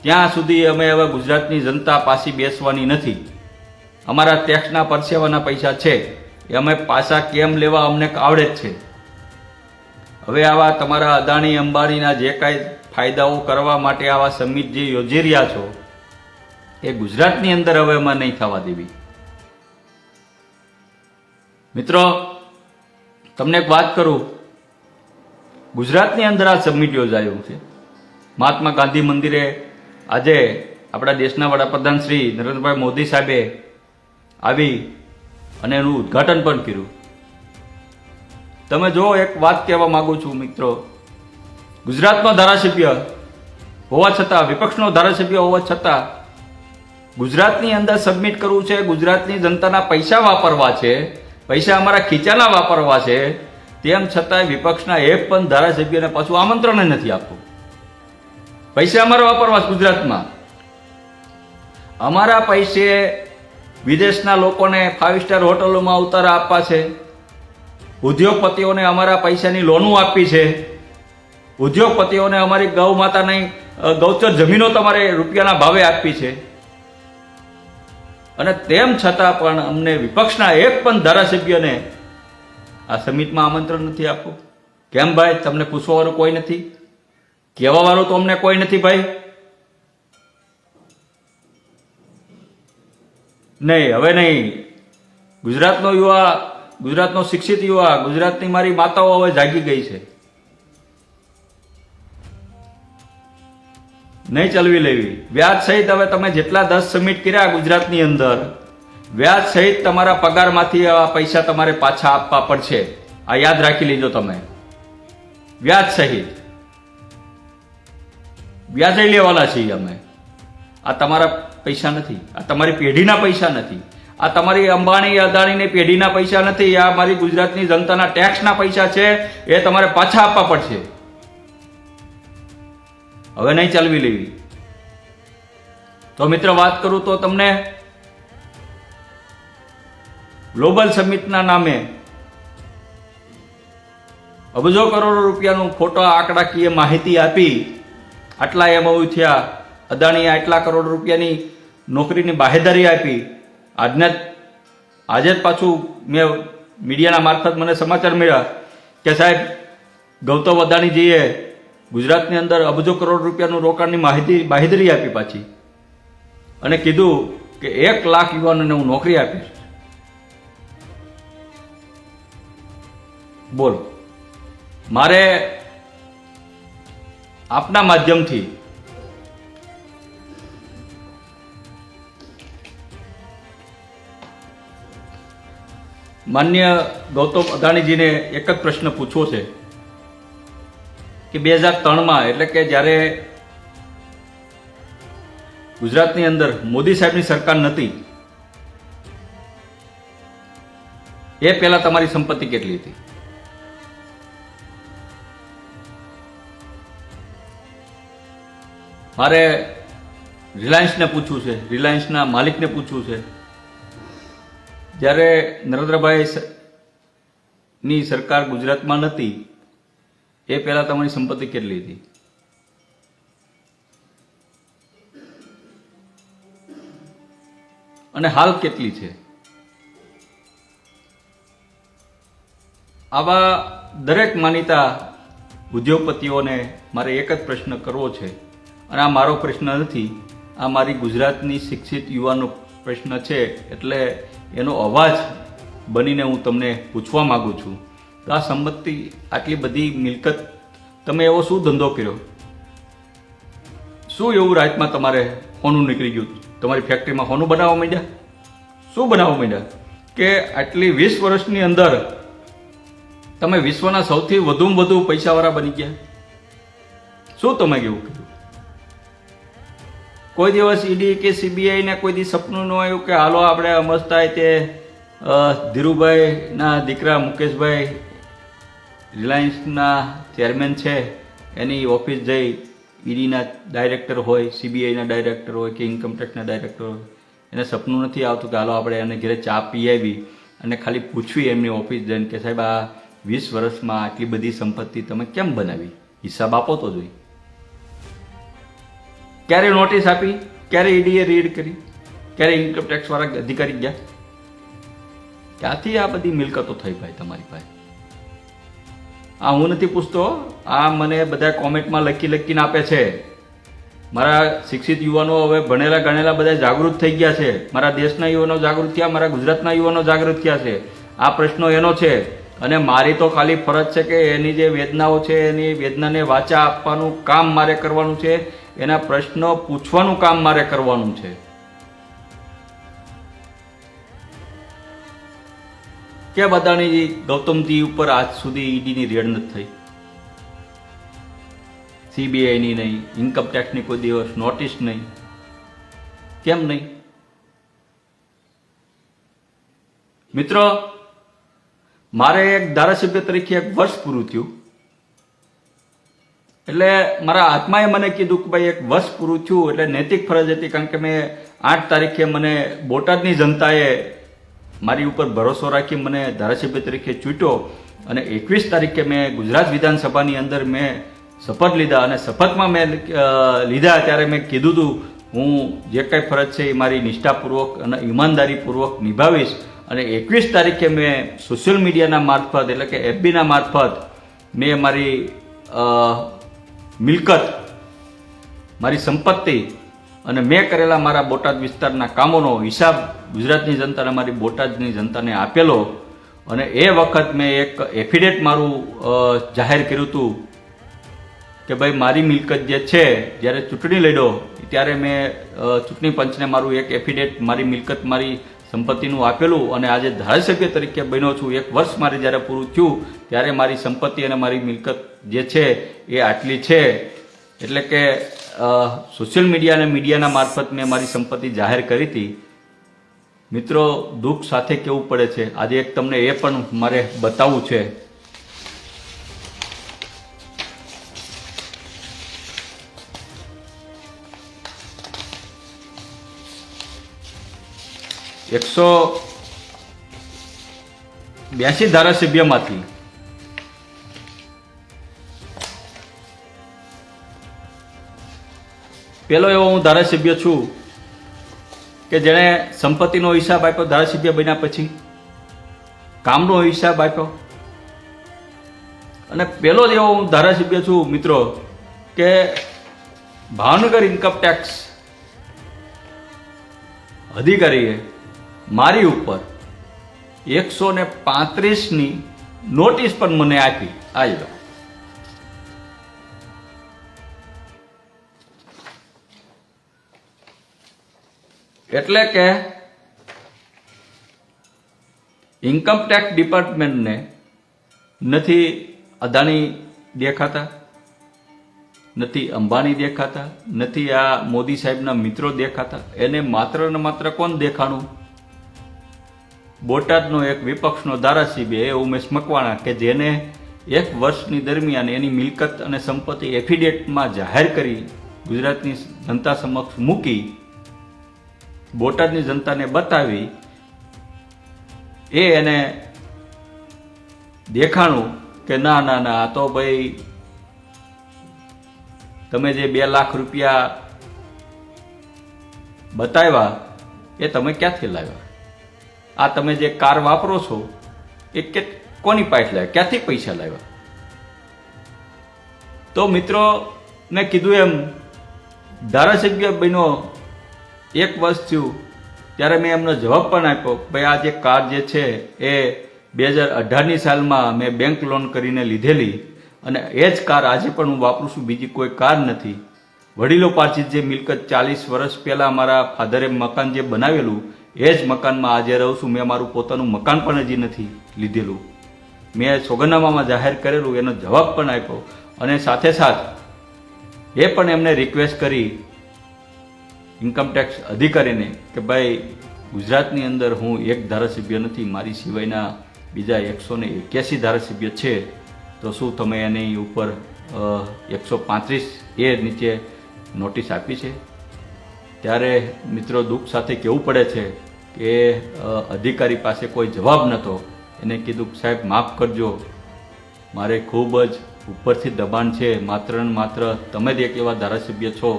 Speaker 1: ત્યાં સુધી અમે હવે ગુજરાતની જનતા પાછી બેસવાની નથી. અમારા ટેક્સના પરસેવાના પૈસા છે એ અમે પાછા કેમ લેવા અમને આવડે જ છે. હવે આવા તમારા અદાણી અંબાણીના જે કાંઈ ફાયદાઓ કરવા માટે આવા સમિટ જે યોજી રહ્યા છો એ ગુજરાતની અંદર હવે એમાં નહીં થવા દેવી. મિત્રો, તમને એક વાત કરું, ગુજરાતની અંદર આ સમિટ યોજાયું છે. મહાત્મા ગાંધી મંદિરે આજે આપણા દેશના વડાપ્રધાન શ્રી નરેન્દ્રભાઈ મોદી સાહેબે આવી અને એનું ઉદ્ઘાટન પણ કર્યું. તમે જો, એક વાત કહેવા માંગુ છું મિત્રો, ગુજરાતનો ધારાસભ્ય હોવા છતાં, વિપક્ષનો ધારાસભ્ય હોવા છતાં ગુજરાતની અંદર સબમિટ કરવું છે, ગુજરાતની જનતાના પૈસા વાપરવા છે, પૈસા અમારા ખીચાના વાપરવા છે, તેમ છતાં વિપક્ષના એક પણ ધારાસભ્યને પાછું આમંત્રણ નથી આપવું. પૈસા અમારા વાપરવા ગુજરાતમાં, અમારા પૈસે વિદેશના લોકોને 5 સ્ટાર હોટલોમાં ઉતારા આપવા છે, ઉદ્યોગપતિઓને અમારા પૈસાની લોનો આપી છે, ઉદ્યોગપતિઓને અમારી ગૌ માતાની ગૌચર જમીનો તમારે રૂપિયાના ભાવે આપી છે. અને તેમ છતાં પણ અમને વિપક્ષના એક પણ ધારાસભ્યને આ સમિટમાં આમંત્રણ નથી આપવું. કેમ ભાઈ? તમને પૂછવાવાળું કોઈ નથી? કહેવાવાળું તો અમને કોઈ નથી ભાઈ. નહીં, હવે નહીં. ગુજરાતનો યુવા, ગુજરાતનો શિક્ષિત યુવા, ગુજરાતની મારી માતાઓ હવે જાગી ગઈ છે. નહીં ચલવી લેવી. વ્યાજ સહિત હવે તમે જેટલા 10 સમિટ કર્યા ગુજરાતની અંદર, વ્યાજ સહિત તમારા પગારમાંથી આ પૈસા તમારે પાછા આપવા પડશે. આ યાદ રાખી લીજો તમે. વ્યાજ સહિત વ્યાજે લેવાના છીએ અમે. આ તમારા પૈસા નથી, આ તમારી પેઢીના પૈસા નથી, આ તમારી અંબાણી અદાણીની પેઢીના પૈસા નથી, આ મારી ગુજરાતની જનતાના ટેક્સના પૈસા છે, એ તમારે પાછા આપવા પડશે. હવે નહીં ચાલવી લેવી. તો મિત્ર, વાત કરું તો તમને ગ્લોબલ સમિટના નામે અબજો કરોડો રૂપિયાનું ખોટા આંકડાકીય માહિતી આપી, આટલા એમઓયુ થયા, અદાણીએ આટલા કરોડ રૂપિયાની નોકરીની બાહેધરી આપી. આજે જ પાછું મેં મીડિયાના મારફત મને સમાચાર મળ્યા કે સાહેબ ગૌતમ અદાણીજીએ ગુજરાતની અંદર અબજો કરોડ રૂપિયાનું રોકાણની બાહેધરી આપી પાછી, અને કીધું કે 1 લાખ યુવાનોને હું નોકરી આપીશ. બોલો, મારે આપના માધ્યમથી માન્ય ગૌતમ અદાણીજીને એક જ પ્રશ્ન પૂછવો છે કે 2003માં એટલે કે જ્યારે ગુજરાતની અંદર મોદી સાહેબની સરકાર નહોતી એ પહેલા તમારી સંપત્તિ કેટલી હતી? મારે રિલાયન્સને પૂછવું છે, રિલાયન્સના માલિકને પૂછવું છે, જ્યારે નરેન્દ્રભાઈ ની સરકાર ગુજરાતમાં નથી એ પહેલા તમારી સંપત્તિ કેટલી હતી? અને હાલ કેટલી છે? આવા દરેક માનીતા ઉદ્યોગપતિઓને મારે એક જ પ્રશ્ન કરવો છે, અને આ મારો પ્રશ્ન નથી, આ મારી ગુજરાતની શિક્ષિત યુવાનો પ્રશ્ન છે, એટલે એનો અવાજ બનીને હું તમને પૂછવા માંગુ છું તો આ સંપત્તિ આટલી બધી મિલકત તમે એવો શું ધંધો કર્યો? શું એવું રાતમાં તમારે હોનું નીકળી ગયું? તમારી ફેક્ટરીમાં હોનું બનાવવા માંડ્યા? શું બનાવવા માંડ્યા કે આટલી 20 વર્ષની અંદર તમે વિશ્વના સૌથી વધુમાં વધુ પૈસાવાળા બની ગયા? શું તમે કેવું કર્યું? કોઈ દિવસ ઈડી કે સીબીઆઈ ને કોઈ દિવસ સપનું ન આવ્યું કે હાલો આપણે અમસ્તા તે ધીરુભાઈના દીકરા મુકેશભાઈ રિલાયન્સના ચેરમેન છે એની ઓફિસ જઈ ઈડીના ડાયરેક્ટર હોય, સીબીઆઈના ડાયરેક્ટર હોય કે ઇન્કમટેક્સના ડાયરેક્ટર હોય, એને સપનું નથી આવતું કે હાલો આપણે એને ઘરે ચા પી આવી અને ખાલી પૂછવી એમની ઓફિસ જઈને કે સાહેબ આ 20 વર્ષમાં આટલી બધી સંપત્તિ તમે કેમ બનાવી? હિસાબ આપો તો જોઈએ. ક્યારે નોટિસ આપી? ક્યારે ઈડીએ રીડ કરી? ક્યારે ઇન્કમટેક્સ વાળા અધિકારી ગયા? ક્યાંથી આ બધી મિલકતો થઈ ભાઈ તમારી પાસે? આ હું નથી પૂછતો, આ મને બધા કોમેન્ટમાં લખીને આપે છે. મારા શિક્ષિત યુવાનો હવે ભણેલા ગણેલા બધા જાગૃત થઈ ગયા છે. મારા દેશના યુવાનો જાગૃત થયા, મારા ગુજરાતના યુવાનો જાગૃત થયા છે. આ પ્રશ્નો એનો છે અને મારી તો ખાલી ફરજ છે કે એની જે વેદનાઓ છે એની વેદનાને વાચા આપવાનું કામ મારે કરવાનું છે, એના પ્રશ્નો પૂછવાનું કામ મારે કરવાનું છે. કેમ અદાણીજી ગૌતમજી ઉપર આજ સુધી ઈડીની રેડ નથી થઈ? સીબીઆઈની નહીં, ઇન્કમટેક્સની કોઈ દિવસ નોટિસ નહીં, કેમ નહીં? મિત્રો, મારે એક ધારાસભ્ય તરીકે 1 વર્ષ પૂરું થયું એટલે મારા આત્માએ મને કીધું કે ભાઈ 1 વર્ષ પૂરું થયું એટલે નૈતિક ફરજ હતી, કારણ કે મેં 8 તારીખે મને બોટાદની જનતાએ મારી ઉપર ભરોસો રાખી મને ધારાસભ્ય તરીકે ચૂંટ્યો અને 21 તારીખે મેં ગુજરાત વિધાનસભાની અંદર મેં શપથ લીધા અને શપથમાં મેં લીધા ત્યારે મેં કીધું હતું હું જે કંઈ ફરજ છે એ મારી નિષ્ઠાપૂર્વક અને ઈમાનદારીપૂર્વક નિભાવીશ. અને 21 તારીખે મેં સોશિયલ મીડિયાના મારફત એટલે કે એફબીના મારફત મેં મારી મિલકત, મારી સંપત્તિ અને મેં કરેલા મારા બોટાદ વિસ્તારના કામોનો હિસાબ ગુજરાતની જનતાને, મારી બોટાદની જનતાને આપેલો. અને એ વખત મેં એક એફિડેટ મારું જાહેર કર્યું હતું કે ભાઈ મારી મિલકત જે છે, જ્યારે ચૂંટણી લડ્યો ત્યારે મેં ચૂંટણી પંચને મારું એક એફિડેટ મારી મિલકત, મારી સંપત્તિનું આપેલું. અને આજે ધારાસભ્ય તરીકે બન્યો છું, 1 વર્ષ મારે જ્યારે પૂરું થયું ત્યારે મારી સંપત્તિ અને મારી મિલકત જે છે એ આટલી છે. એટલે કે સોશિયલ મીડિયા અને મીડિયાના મારફત મેં મારી સંપત્તિ જાહેર કરી હતી. મિત્રો, દુઃખ સાથે કહેવું પડે છે, આજે એક તમને એ પણ મારે બતાવવું છે. એકસો 82 ધારાસભ્યમાંથી પેલો એવો હું ધારાસભ્ય છું કે જેણે સંપત્તિનો હિસાબ આપ્યો ધારાસભ્ય બન્યા પછી, કામનો હિસાબ આપ્યો. અને પેલો જ એવો હું ધારાસભ્ય છું મિત્રો કે ભાવનગર ઇન્કમટેક્સ અધિકારીએ મારી ઉપર 135ની નોટિસ પણ મને આપી. આવી લો, એટલે કે ઇન્કમટેક્સ ડિપાર્ટમેન્ટને નથી અદાણી દેખાતા, નથી અંબાણી દેખાતા, નથી આ મોદી સાહેબના મિત્રો દેખાતા. એને માત્ર ને માત્ર કોણ દેખાણું? બોટાદનો એક વિપક્ષનો ધારાસભ્ય એ ઉમેશ મકવાણા, કે જેને 1 વર્ષની દરમિયાન એની મિલકત અને સંપત્તિ એફિડેવિટમાં જાહેર કરી ગુજરાતની જનતા સમક્ષ મૂકી, બોટાદની જનતાને બતાવી, એને દેખાણું કે ના ના ના, આ તો ભાઈ તમે જે 2 લાખ રૂપિયા બતાવ્યા એ તમે ક્યાંથી લાવ્યા? આ તમે જે કાર વાપરો છો એ કોની પાસે લાવ્યા? ક્યાંથી પૈસા લાવ્યા? તો મિત્રો, મેં કીધું એમ ધારાસભ્ય બન્યો 1 વર્ષ થયું ત્યારે મેં એમનો જવાબ પણ આપ્યો, ભાઈ આ જે કાર જે છે એ 2018ની સાલમાં મેં બેંક લોન કરીને લીધેલી અને એ જ કાર આજે પણ હું વાપરું છું, બીજી કોઈ કાર નથી. વડીલો પાર્થિત જે મિલકત 40 વર્ષ પહેલાં મારા ફાધરે મકાન જે બનાવેલું એ જ મકાનમાં આજે રહું છું. મેં મારું પોતાનું મકાન પણ હજી નથી લીધેલું. મેં સોગંદનામામાં જાહેર કરેલું, એનો જવાબ પણ આપ્યો. અને સાથે સાથ એ પણ એમને રિક્વેસ્ટ કરી ઇન્કમટેક્સ અધિકારીને કે ભાઈ ગુજરાતની અંદર હું એક ધારાસભ્ય નથી, મારી સિવાયના બીજા 181 ધારાસભ્ય છે, તો શું તમે એની ઉપર 135A નીચે નોટિસ આપી છે? ત્યારે મિત્રો દુઃખ સાથે કહેવું પડે છે કે અધિકારી પાસે કોઈ જવાબ નહોતો. એને કીધું સાહેબ માફ કરજો, મારે ખૂબ જ ઉપરથી દબાણ છે, માત્ર ને માત્ર તમે જ એક એવા ધારાસભ્ય છો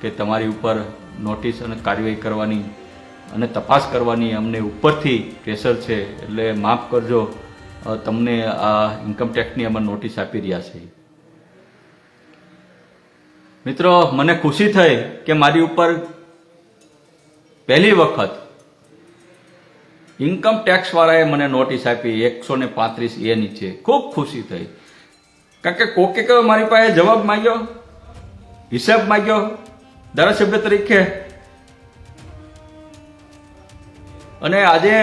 Speaker 1: કે તમારી ઉપર નોટિસ અને કાર્યવાહી કરવાની અને તપાસ કરવાની અમને ઉપરથી પ્રેશર છે, એટલે માફ કરજો, તમને આ ઇન્કમટેક્સની અમે નોટિસ આપી રહ્યા છે. મિત્રો, મને ખુશી થઈ કે મારી ઉપર પહેલી વખત ઇન્કમટેક્સવાળાએ મને નોટિસ આપી 135A નીચે. ખૂબ ખુશી થઈ, કારણ કે કોકે મારી પાસે જવાબ માંગ્યો, હિસાબ માંગ્યો ધારાસભ્ય તરીકે, અને આજે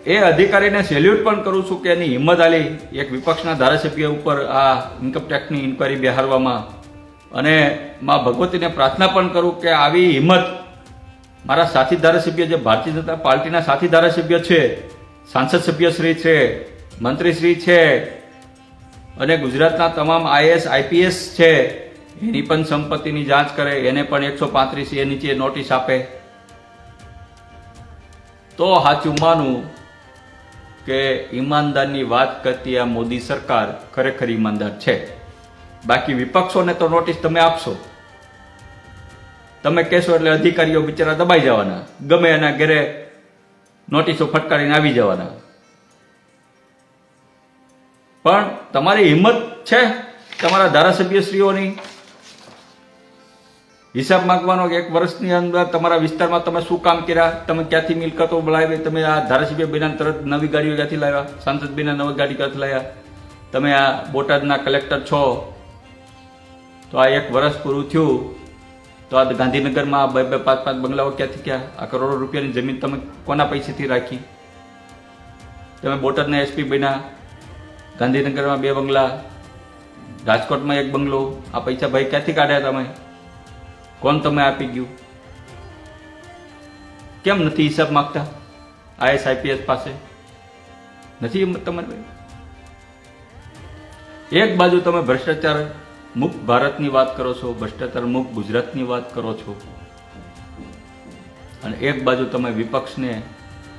Speaker 1: એ અધિકારીને સેલ્યુટ પણ કરું છું કે એની હિંમત આલી એક વિપક્ષના ધારાસભ્ય ઉપર આ ઇન્કમટેક્સની ઇન્કવાયરી બેહારવામાં. અને માં ભગવતીને પ્રાર્થના પણ કરું કે આવી હિંમત મારા સાથી ધારાસભ્ય, જે ભારતીય જનતા પાર્ટીના સાથી ધારાસભ્ય છે, સાંસદ સભ્યશ્રી છે, મંત્રીશ્રી છે, અને ગુજરાતના તમામ IAS IPS છે, એની પણ સંપત્તિની જાંચ કરે, એને પણ 135A નીચે નોટિસ આપે, તો સાચું માનું કે ઈમાનદારની વાત કરતી આ મોદી સરકાર ખરેખર ઈમાનદાર છે. બાકી વિપક્ષોને તો નોટિસ તમે આપશો, તમે કહેશો એટલે અધિકારીઓ બિચારા દબાઈ જવાના, ગમે એના ઘરે નોટિસો ફટકારીને આવી જવાના. પણ તમારી હિંમત છે તમારા ધારાસભ્યશ્રીઓની હિસાબ માંગવાનો કે 1 વર્ષની અંદર તમારા વિસ્તારમાં તમે શું કામ કર્યા, તમે ક્યાંથી મિલકતો લાવી, તમે આ ધારાસભ્ય બન્યા તરત નવી ગાડીઓ ક્યાંથી લાવ્યા, સાંસદ બન્યા નવી ગાડી ક્યાંથી લાવ્યા, તમે આ બોટાદના કલેક્ટર છો, તો આ 1 વર્ષ પૂરું થયું તો આ ગાંધીનગરમાં 2-2, 5-5 બંગલાઓ ક્યાંથી ક્યાં, આ કરોડો રૂપિયાની જમીન તમે કોના પૈસેથી રાખી? તમે બોટાદના SP બન્યા, ગાંધીનગરમાં 2 બંગલા, રાજકોટમાં 1 બંગલો, આ પૈસા ભાઈ ક્યાંથી કાઢ્યા તમે? કોણ તમે આપી ગયું? કેમ નથી હિસાબ માંગતા IAS IPS પાસે? નથી તમારી? એક બાજુ તમે ભ્રષ્ટાચાર મુક્ત ભારતની વાત કરો છો, ભ્રષ્ટાચાર મુક્ત ગુજરાતની વાત કરો છો, અને એક બાજુ તમે વિપક્ષને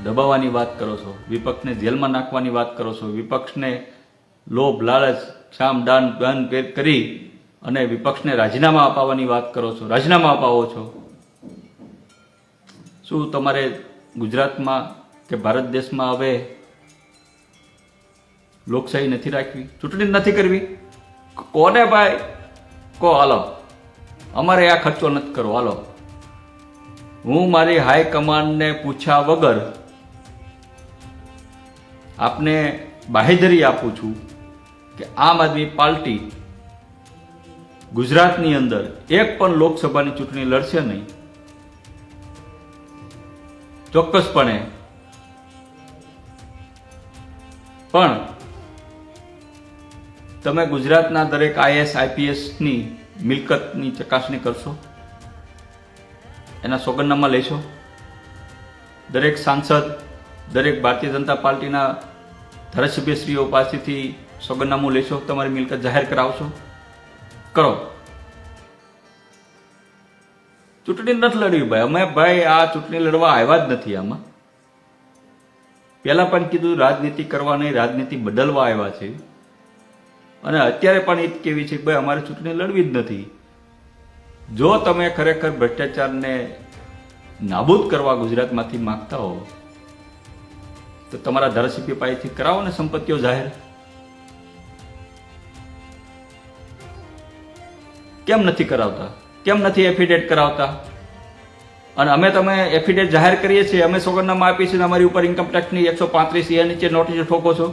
Speaker 1: દબાવવાની વાત કરો છો, વિપક્ષને જેલમાં નાખવાની વાત કરો છો, વિપક્ષને લોભ લાલચ શામ દાન દાન કરી અને વિપક્ષને રાજીનામા અપાવવાની વાત કરો છો, રાજીનામા અપાવો છો. શું તમારે ગુજરાતમાં કે ભારત દેશમાં હવે લોકશાહી નથી રાખવી, ચૂંટણી નથી કરવી? કોને ભાઈ કહો, હાલો અમારે આ ખર્ચો નથી કરવો, હાલો. હું મારી હાઈકમાન્ડને પૂછ્યા વગર આપને બાહેધરી આપું છું કે આમ આદમી પાર્ટી ગુજરાતની અંદર એક પણ લોકસભાની ચૂંટણી લડશે નહીં. ચોક્કસપણે પણ તમે ગુજરાતના દરેક IAS IPSની મિલકતની ચકાસણી કરશો, એના સોગંદનામા લેશો, દરેક સાંસદ, દરેક ભારતીય જનતા પાર્ટીના ધારાસભ્યશ્રીઓ પાસેથી સોગંદનામું લેશો, તમારી મિલકત જાહેર કરાવશો? કરો. ચૂંટણી નથી લડવી ભાઈ, અમે ભાઈ આ ચૂંટણી લડવા આવ્યા જ નથી. આમાં પહેલા પણ કીધું રાજનીતિ કરવા નહીં, રાજનીતિ બદલવા આવ્યા છે. અને અત્યારે પણ એ જ કેવી છે ભાઈ અમારે ચૂંટણી લડવી જ નથી. જો તમે ખરેખર ભ્રષ્ટાચારને નાબૂદ કરવા ગુજરાતમાંથી માંગતા હો તો તમારા ધારાસભ્ય પાસેથી કરાવો ને સંપત્તિઓ જાહેર. કેમ નથી કરાવતા? કેમ નથી એફિડેટ કરાવતા? અને અમે તમે એફિડેટ જાહેર કરીએ છીએ, અમે સોગંદનામા આપીએ છીએ, અમારી ઉપર ઇન્કમ ટેક્સની 135 નીચે નોટિસ ઠોકો છો.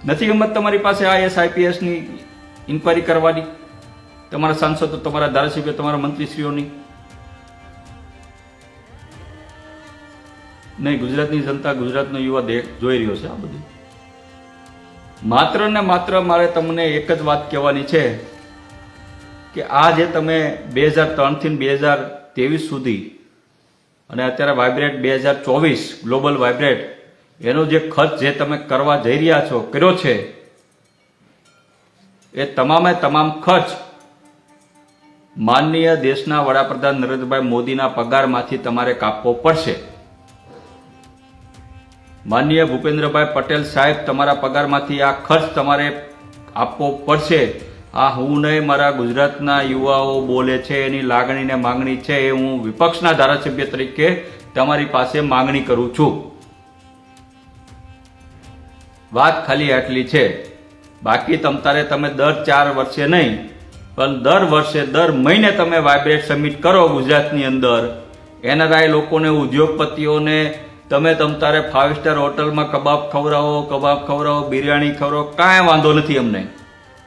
Speaker 1: નથી હિંમત તમારી પાસે IAS IPSની ઇન્કવાયરી કરવાની, તમારા સાંસદો, તમારા ધારાસભ્ય, તમારા મંત્રીશ્રીઓની? નહીં, ગુજરાતની જનતા, ગુજરાતનો યુવા જોઈ રહ્યો છે આ બધું. માત્ર ને માત્ર મારે તમને એક જ વાત કહેવાની છે કે આ જે તમે 2003 થી 2023 સુધી અને અત્યારે વાઇબ્રેટ 2024 ગ્લોબલ વાઇબ્રેટ, એનો જે ખર્ચ જે તમે કરવા જઈ રહ્યા છો, કર્યો છે, એ તમામે તમામ ખર્ચ માનનીય દેશના વડાપ્રધાન નરેન્દ્રભાઈ મોદીના પગારમાંથી તમારે કાપવો પડશે. માનનીય ભૂપેન્દ્રભાઈ પટેલ સાહેબ તમારા પગારમાંથી આ ખર્ચ તમારે આપવો પડશે. આ હું નહીં, મારા ગુજરાતના યુવાઓ બોલે છે, એની લાગણી ને માંગણી છે, એ હું વિપક્ષના ધારાસભ્ય તરીકે તમારી પાસે માંગણી કરું છું. વાત ખાલી આટલી છે. બાકી તમતારે તમે દર 4 વર્ષે નહીં પણ દર વર્ષે, દર મહિને તમે વાઇબ્રેટ સમિટ કરો ગુજરાતની અંદર. NRI લોકોને, ઉદ્યોગપતિઓને તમે તમતારે 5 સ્ટાર હોટલમાં કબાબ ખવડાવો, બિરયાની ખવડાવો, કાંઈ વાંધો નથી અમને,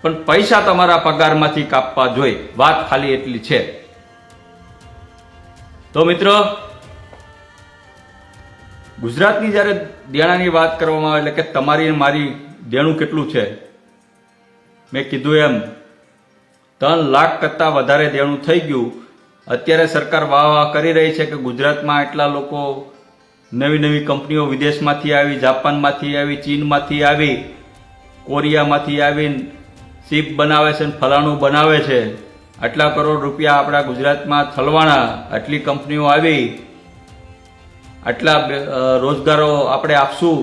Speaker 1: પણ પૈસા તમારા પગારમાંથી કાપવા જોઈએ. વાત ખાલી એટલી છે. તો મિત્રો, ગુજરાતની જ્યારે દેણાની વાત કરવામાં આવે, એટલે કે તમારી મારી દેણું કેટલું છે, મેં કીધું એમ 3 લાખ કરતાં વધારે દેણું થઈ ગયું. અત્યારે સરકાર વાહ કરી રહી છે કે ગુજરાતમાં એટલા લોકો, નવી નવી કંપનીઓ વિદેશમાંથી આવી, જાપાનમાંથી આવી, ચીનમાંથી આવી, કોરિયામાંથી આવીને શિપ બનાવે છે, ફલાણું બનાવે છે, આટલા કરોડ રૂપિયા આપણા ગુજરાતમાં થલવાણા, આટલી કંપનીઓ આવી, આટલા રોજગારો આપણે આપશું.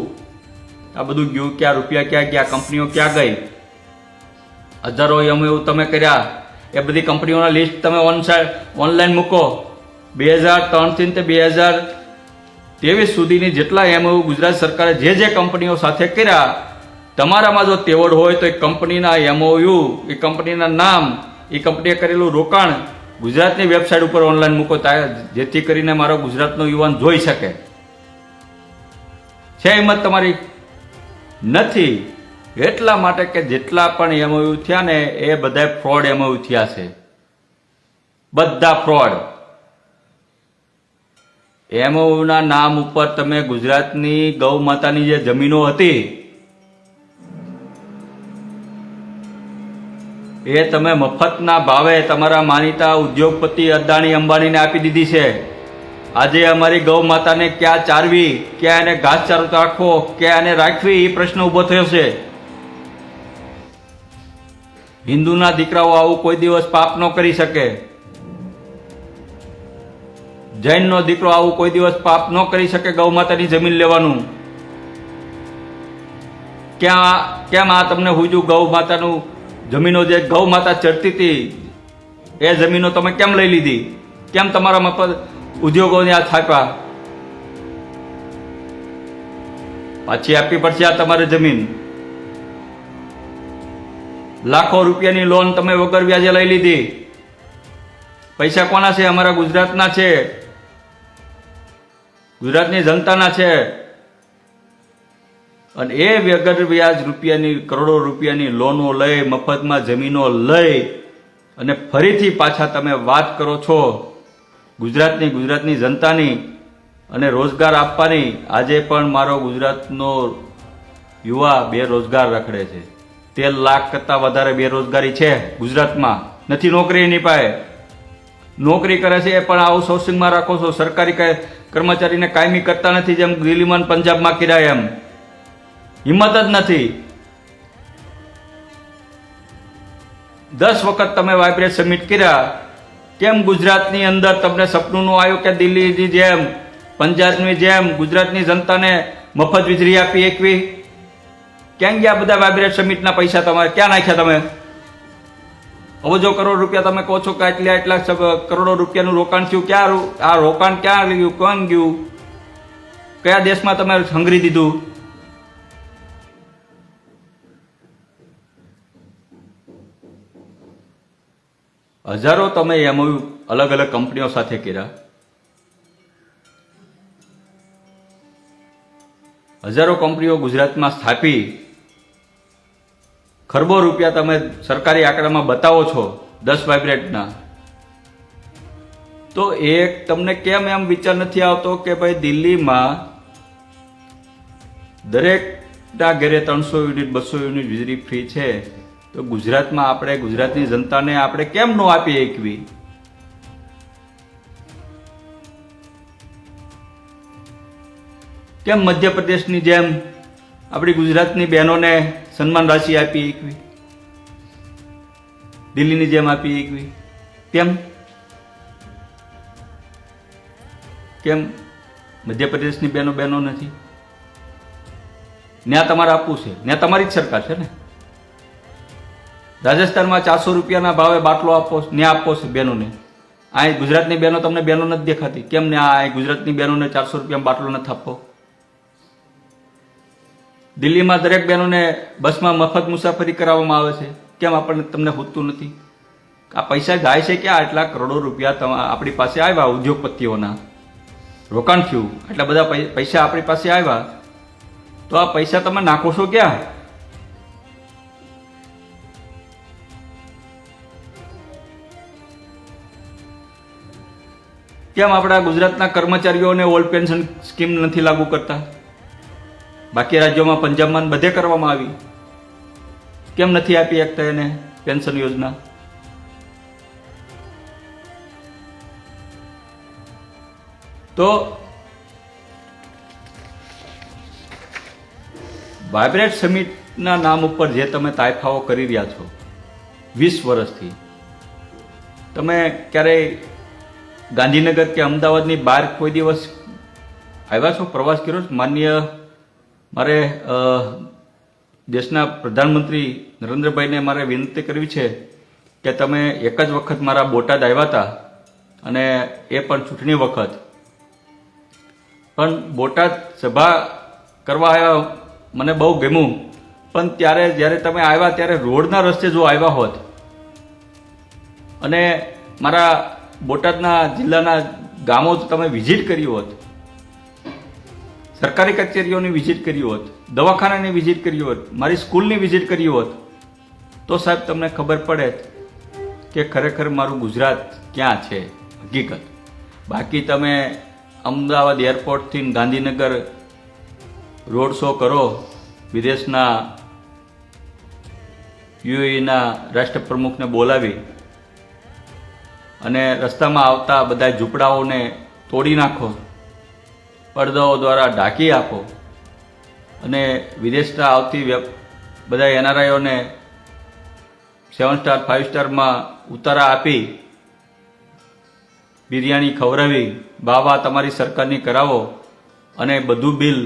Speaker 1: આ બધું ગયું ક્યાં? રૂપિયા ક્યાં ગયા? કંપનીઓ ક્યાં ગઈ? હજારો એવું તમે કર્યા. એ બધી કંપનીઓના લિસ્ટ તમે ઓનલાઈન મૂકો. 2003 થી 2023 સુધીની જેટલા MOU ગુજરાત સરકારે જે કંપનીઓ સાથે કર્યા, તમારામાં જો તેવડ હોય તો એ કંપનીના MOU, એ કંપનીના નામ, એ કંપનીએ કરેલું રોકાણ ગુજરાતની વેબસાઇટ ઉપર ઓનલાઈન મૂકો, જેથી કરીને મારો ગુજરાતનો યુવાન જોઈ શકે. છે હિંમત તમારી? નથી. એટલા માટે કે જેટલા પણ MOU થયા ને, એ બધા ફ્રોડ MOU થયા છે. બધા ફ્રોડ. MOU ના નામ ઉપર તમે ગુજરાતની ગૌ માતાની જે જમીનો હતી એ તમે મફતના ભાવે તમારા માનીતા ઉદ્યોગપતિ અદાણી અંબાણીને આપી દીધી છે. આજે અમારી ગૌ માતાને ક્યાં ચારવી, ક્યાં એને ઘાસચારો રાખવો, ક્યાં એને રાખવી, એ પ્રશ્ન ઉભો થયો છે. હિન્દુના દીકરાઓ આવું કોઈ દિવસ પાપ ન કરી શકે. જૈનનો દીકરો આવું કોઈ દિવસ પાપ ન કરી શકે ગૌ માતાની જમીન લેવાનું. કેમ આ તમને હુજુ ગૌ માતાનું જમીનો, જે ગૌ માતા ચરતી હતી એ જમીનો તમે કેમ લઈ લીધી? કેમ તમારા મફત ઉદ્યોગોને આ થાપ્યા? પાછી આપવી પડશે આ તમારે જમીન. લાખો રૂપિયાની લોન તમે વગર વ્યાજે લઈ લીધી. પૈસા કોના છે? અમારા ગુજરાતના છે, ગુજરાતની જનતાના છે. અને એ વગર વ્યાજ રૂપિયાની, કરોડો રૂપિયાની લોનો લઈ, મફતમાં જમીનો લઈ અને ફરીથી પાછા તમે વાત કરો છો ગુજરાતની જનતાની અને રોજગાર આપવાની આજે પણ મારો ગુજરાતનો યુવા બેરોજગાર રખડે છે. 13 લાખ કરતાં વધારે બેરોજગારી છે ગુજરાતમાં. નથી નોકરી એની પાસે, નોકરી કરે છે એ પણ આઉટસોર્સિંગમાં રાખો છો. સરકારી કર્મચારીને કાયમી કરતા નથી, જેમ દિલ્હીમાં પંજાબમાં કર્યા એમ. હિંમત જ નથી. 10 વખત તમે વાઇબ્રેટ સમિટ કર્યા, કેમ ગુજરાતની અંદર તમને સપનું ન આવ્યું કે દિલ્હીની જેમ પંજાબની જેમ ગુજરાતની જનતાને મફત વીજળી આપી એકવી? ક્યાં ગયા બધા વાઇબ્રેટ સમિટના પૈસા? તમારે ક્યાં નાખ્યા? તમે અબજો કરોડ રૂપિયા તમે કહો છો કે એટલા કરોડો રૂપિયાનું રોકાણ થયું. ક્યાં આ રોકાણ ક્યાં ગયું? કોણ ગયું? કયા દેશમાં તમે સંગ્રહી દીધું? હજારો તમે એમઓયુ અલગ અલગ કંપનીઓ સાથે કર્યા, હજારો કંપનીઓ ગુજરાતમાં સ્થાપી, ખરબો રૂપિયા તમે સરકારી આંકડામાં બતાવો છો 10 વાઇબ્રેટના. તો એક તમને કેમ એમ વિચાર નથી આવતો કે ભાઈ દિલ્હીમાં દરેકના ઘરે 300 યુનિટ 200 યુનિટ વીજળી ફ્રી છે, તો ગુજરાતમાં આપણે ગુજરાતની જનતાને આપણે કેમ ન આપી એકવી? કેમ મધ્યપ્રદેશની જેમ આપણી ગુજરાતની બહેનોને સન્માન રાશિ આપી એકવી? દિલ્હીની જેમ આપી એકવી? કેમ મધ્યપ્રદેશની બહેનો નથી? ન્યા તમારે આપવું છે, ન્યા તમારી જ સરકાર છે ને. રાજસ્થાનમાં 400 રૂપિયાના ભાવે બાટલો આપો, ન્યા આપવો છે બહેનોને. આ ગુજરાતની બહેનો તમને બહેનો નથી દેખાતી? કેમ ને આ ગુજરાતની બહેનોને 400 રૂપિયામાં બાટલો નથી આપવો? દિલ્હીમાં દરેક બહેનોને બસમાં મફત મુસાફરી કરાવવામાં આવે છે, કેમ આપણને તમને હોતું નથી? આ પૈસા જાય છે ક્યાં? આટલા કરોડો રૂપિયા આપણી પાસે આવ્યા, ઉદ્યોગપતિઓના રોકાણ થયું, એટલા બધા પૈસા આપણી પાસે આવ્યા, તો આ પૈસા તમે નાખો છો ક્યાં? કેમ આપણા ગુજરાતના કર્મચારીઓને ઓલ્ડ પેન્શન સ્કીમ નથી લાગુ કરતા? બાકી રાજ્યોમાં પંજાબમાં બધે કરવામાં આવી, કેમ નથી આપી શકતા એને પેન્શન યોજના? તો વાઇબ્રેટ સમિટના નામ ઉપર જે તમે તાયફાઓ કરી રહ્યા છો 20 વર્ષથી, તમે ક્યારેય ગાંધીનગર કે અમદાવાદની બહાર કોઈ દિવસ આવ્યા છો? પ્રવાસ કર્યો છો? મારે દેશના પ્રધાનમંત્રી નરેન્દ્રભાઈને મારે વિનંતી કરવી છે કે તમે એક જ વખત મારા બોટાદ આવ્યા હતા, અને એ પણ ચૂંટણી વખત. પણ બોટાદ સભા કરવા આવ્યા, મને બહુ ગમ્યું, પણ ત્યારે જ્યારે તમે આવ્યા ત્યારે રોડના રસ્તે જો આવ્યા હોત અને મારા બોટાદના જિલ્લાના ગામો તમે વિઝિટ કરી હોત, સરકારી કચેરીઓની વિઝિટ કરી હોત, દવાખાનાની વિઝિટ કરી હોત, મારી સ્કૂલની વિઝિટ કરી હોત, તો સાહેબ તમને ખબર પડે કે ખરેખર મારું ગુજરાત ક્યાં છે હકીકત. બાકી તમે અમદાવાદ એરપોર્ટથી ગાંધીનગર રોડ શો કરો, વિદેશના યુએઈના રાષ્ટ્રપ્રમુખને બોલાવી અને રસ્તામાં આવતા બધા ઝૂંપડાઓને તોડી નાખો, પડદાઓ દ્વારા ઢાંકી આપો, અને વિદેશના આવતી બધા એનઆરઆઈઓને 7 સ્ટાર 5 સ્ટારમાં ઉતારા આપી, બિરયાની ખવડાવી, વાહ તમારી સરકારની કરાવો, અને બધું બિલ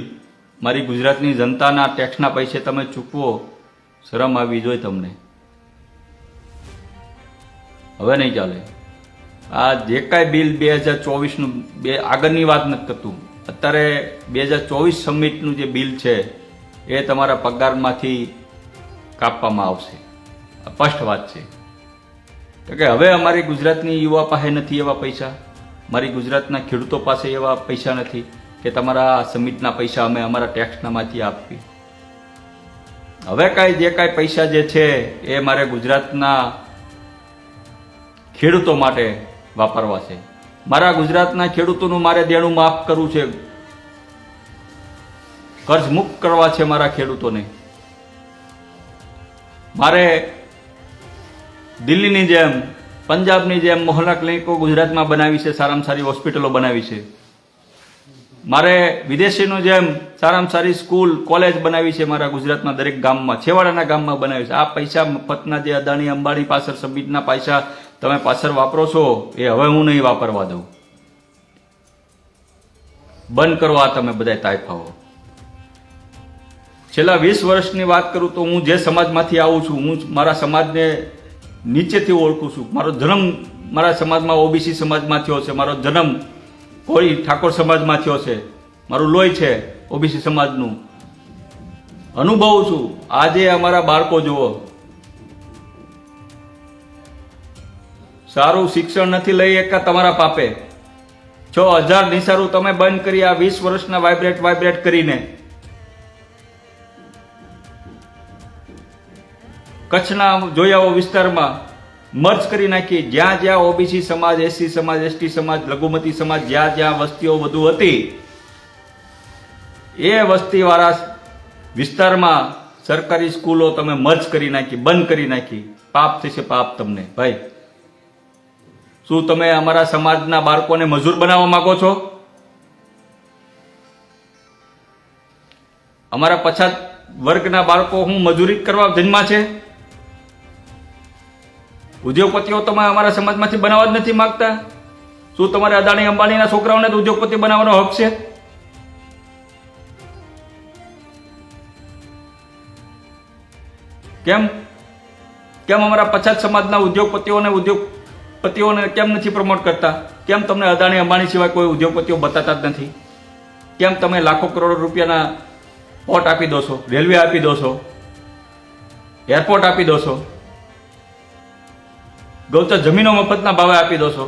Speaker 1: મારી ગુજરાતની જનતાના ટેક્સના પૈસે તમે ચૂકવો. શરમ આવવી જોઈએ તમને. હવે નહીં ચાલે. આ જે કાંઈ બિલ 2024નું, આગળની વાત નથી કરતું, અત્યારે 2024 સમિટનું જે બિલ છે એ તમારા પગારમાંથી કાપવામાં આવશે. સ્પષ્ટ વાત છે કે હવે અમારી ગુજરાતની યુવા પાસે નથી એવા પૈસા, મારી ગુજરાતના ખેડૂતો પાસે એવા પૈસા નથી કે તમારા સમિટના પૈસા અમે અમારા ટેક્સનામાંથી આપવી. હવે કાંઈ જે કાંઈ પૈસા જે છે એ મારે ગુજરાતના ખેડૂતો માટે વાપરવા છે. મારા ગુજરાતના ખેડૂતોનું મારે દેણું માફ કરવું છે, કર્જ મુક્ત કરવા છે મારા ખેડૂતોને. મારે દિલ્હીની જેમ, પંજાબની જેમ મોહલ્લા ક્લિનિકો ગુજરાતમાં બનાવી છે, સારામાં સારી હોસ્પિટલો બનાવી છે. મારે વિદેશીનું જેમ સારામાં સારી સ્કૂલ, કોલેજ બનાવી છે મારા ગુજરાતમાં દરેક ગામમાં, છેવાડાના ગામમાં બનાવી છે. આ પૈસા મફતના જે અદાણી અંબાણી પાછળ સમિટના પૈસા તમે પાછળ વાપરો છો એ હવે હું નહીં વાપરવા દઉં. બંધ કરો આ તમે બધા તાઇફાઓ. છેલ્લા 20 વર્ષની વાત કરું તો હું જે સમાજમાંથી આવું છું, હું મારા સમાજને નીચેથી ઓળખું છું. મારો જન્મ મારા સમાજમાં ઓબીસી સમાજમાં થયો છે, મારો જન્મ કોઈ ઠાકોર સમાજમાં થયો છે, મારું લોહી છે ઓબીસી સમાજનું. અનુભવું છું. આજે અમારા બાળકો જુઓ, સારું શિક્ષણ નથી લઈ શકતા તમારા પાપે. 6000 નિસારું તમે બંધ કરી આ 20 વર્ષના વાઇબ્રેટ કરીને કચ્છના જોયાઓ વિસ્તારમાં મર્જ કરી નાખી. જ્યાં જ્યાં ઓબીસી સમાજ, એસસી સમાજ, એસટી સમાજ, લઘુમતી સમાજ, જ્યાં જ્યાં વસ્તીઓ વધુ હતી એ વસ્તીવાળા વિસ્તારમાં સરકારી સ્કૂલો તમે મર્જ કરી નાખી, બંધ કરી નાખી. પાપ થશે પાપ તમને ભાઈ. શું તમે અમારા સમાજના બાળકોને મજૂર બનાવવા માંગો છો? અમારા પછાત વર્ગના બાળકો હું મજૂરી કરવા જન્મા છે? ઉદ્યોગપતિઓ તમે અમારા સમાજમાંથી બનાવવા જ નથી માંગતા? શું તમારે અદાણી અંબાણીના છોકરાઓને તો ઉદ્યોગપતિ બનાવવાનો હક છે? કેમ કેમ અમારા પછાત સમાજના ઉદ્યોગપતિઓને કેમ નથી પ્રમોટ કરતા? કેમ તમને અદાણી અંબાણી સિવાય કોઈ ઉદ્યોગપતિઓ બતાતા જ નથી? કેમ તમે લાખો કરોડો રૂપિયાના પોર્ટ આપી દો છો, રેલવે આપી દો છો, એરપોર્ટ આપી દો છો, ગૌચર જમીનો મફતના ભાવે આપી દો છો,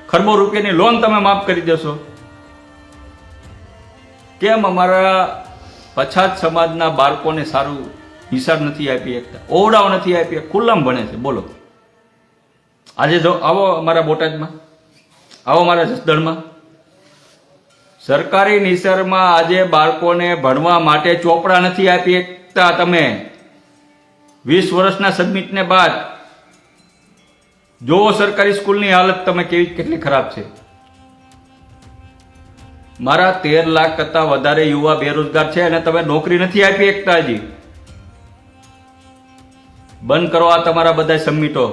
Speaker 1: ખરબો રૂપિયાની લોન તમે માફ કરી દેશો? કેમ અમારા પછાત સમાજના બાળકોને સારું નિશાળ નથી આપી શકતા, ઓરડાઓ નથી આપી, ખુલ્લામાં ભણે છે? બોલો. આજે જો આવો અમારા બોટાદમાં, આવો અમારા જસદણમાં, સરકારી નિશાળમાં આજે બાળકોને ભણવા માટે ચોપડા નથી આપી શકતા. તમે 20 વર્ષના સબમિટને બાદ જોવો સરકારી સ્કૂલની હાલત તમે કેટલી ખરાબ છે. મારા 13 લાખ કરતા વધારે યુવા બેરોજગાર છે અને તમે નોકરી નથી આપી શકતા. હજી બંધ કરો આ તમારા બધા સમિટો,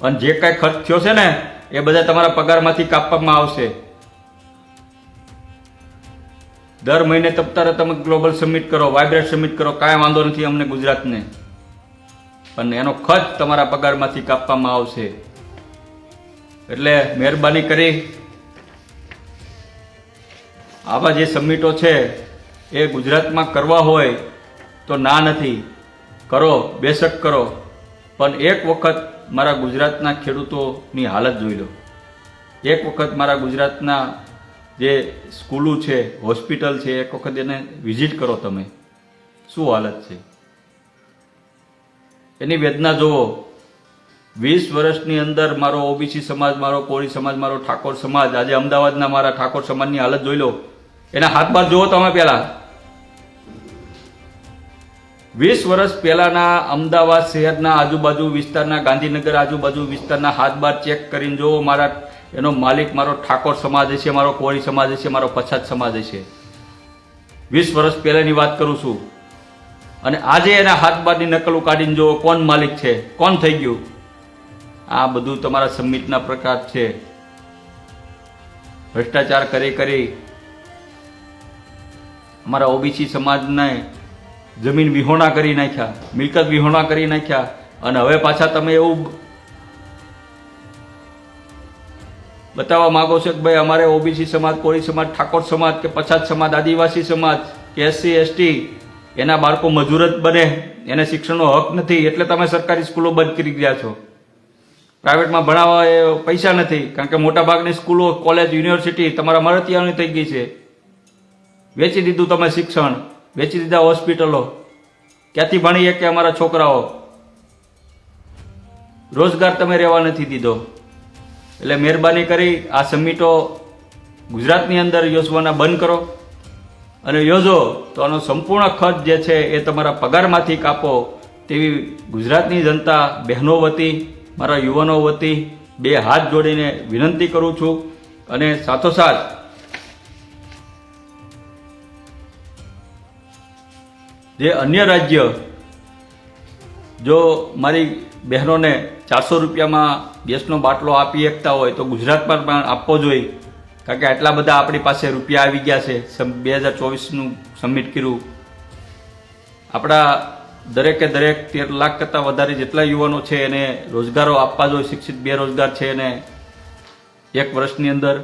Speaker 1: અને જે કાંઈ ખર્ચ થયો છે ને એ બધા તમારા પગારમાંથી કાપવામાં આવશે. દર મહિને તપતારે તમે ગ્લોબલ સમિટ કરો, વાઇબ્રેટ સમિટ કરો, કાંઈ વાંધો નથી અમને ગુજરાતને, પણ એનો ખર્ચ તમારા પગારમાંથી કાપવામાં આવશે. એટલે મહેરબાની કરી આવા જે સમિટો છે એ ગુજરાતમાં કરવા હોય તો ના નથી, કરો, બેશક કરો, પણ એક વખત મારા ગુજરાતના ખેડૂતોની હાલત જોઈ લો. એક વખત મારા ગુજરાતના જે સ્કૂલો છે, હોસ્પિટલ છે, એક વખત એને વિઝિટ કરો તમે. શું હાલત છે એની વેદના જુઓ. 20 વર્ષની અંદર મારો ઓબીસી સમાજ, મારો કોળી સમાજ, મારો ઠાકોર સમાજ, આજે અમદાવાદના મારા ઠાકોર સમાજની હાલત જોઈ લો. એના હાથ બાર જુઓ તમે. પહેલા 20 વર્ષ પહેલાના અમદાવાદ શહેરના આજુબાજુ વિસ્તારના, ગાંધીનગર આજુબાજુ વિસ્તારના હાથ બાર ચેક કરીને જુઓ. મારા એનો માલિક મારો ઠાકોર સમાજ હશે, મારો કોળી સમાજ હશે, મારો પછાત સમાજ હશે. 20 વર્ષ પહેલાની વાત કરું છું. અને આજે એના હાથ બારની નકલો કાઢીને જુઓ કોણ માલિક છે, કોણ થઈ ગયું. આ બધું તમારા સમિટના પ્રકાર છે. ભ્રષ્ટાચાર કરી અમારા ઓબીસી સમાજને જમીન વિહોણા કરી નાખ્યા, મિલકત વિહોણા કરી નાખ્યા. અને હવે પાછા તમે એવું બતાવવા માંગો છો કે ભાઈ અમારે ઓબીસી સમાજ, કોળી સમાજ, ઠાકોર સમાજ કે પછાત સમાજ, આદિવાસી સમાજ કે એસસી એસટી એના બાળકો મજૂર જ બને, એને શિક્ષણનો હક નથી, એટલે તમે સરકારી સ્કૂલો બંધ કરી ગયા છો. પ્રાઇવેટમાં ભણાવવા એ પૈસા નથી, કારણ કે મોટાભાગની સ્કૂલો, કોલેજ, યુનિવર્સિટી તમારા મળતિયાઓની થઈ ગઈ છે. વેચી દીધું તમે શિક્ષણ, વેચી દીધા હોસ્પિટલો. ક્યાંથી ભણીએ કે અમારા છોકરાઓ? રોજગાર તમે રહેવા નથી દીધો. એટલે મહેરબાની કરી આ સમિટો ગુજરાતની અંદર યોજવાના બંધ કરો અને યોજો તો આનો સંપૂર્ણ ખર્ચ જે છે એ તમારા પગારમાંથી કાપો તેવી ગુજરાતની જનતા બહેનો વતી મારા યુવાનો વતી બે હાથ જોડીને વિનંતી કરું છું. અને સાથોસાથ જે અન્ય રાજ્ય જો મારી બહેનોને 400 રૂપિયામાં ગેસનો બાટલો આપી શકતા હોય તો ગુજરાતમાં પણ આપવો જોઈએ, કારણ કે આટલા બધા આપણી પાસે રૂપિયા આવી ગયા છે. 2024નું સબમિટ કર્યું. આપણા દરેકે દરેક 13 લાખ કરતાં વધારે જેટલા યુવાનો છે એને રોજગારો આપવા જોઈએ. શિક્ષિત બેરોજગાર છે એને 1 વર્ષની અંદર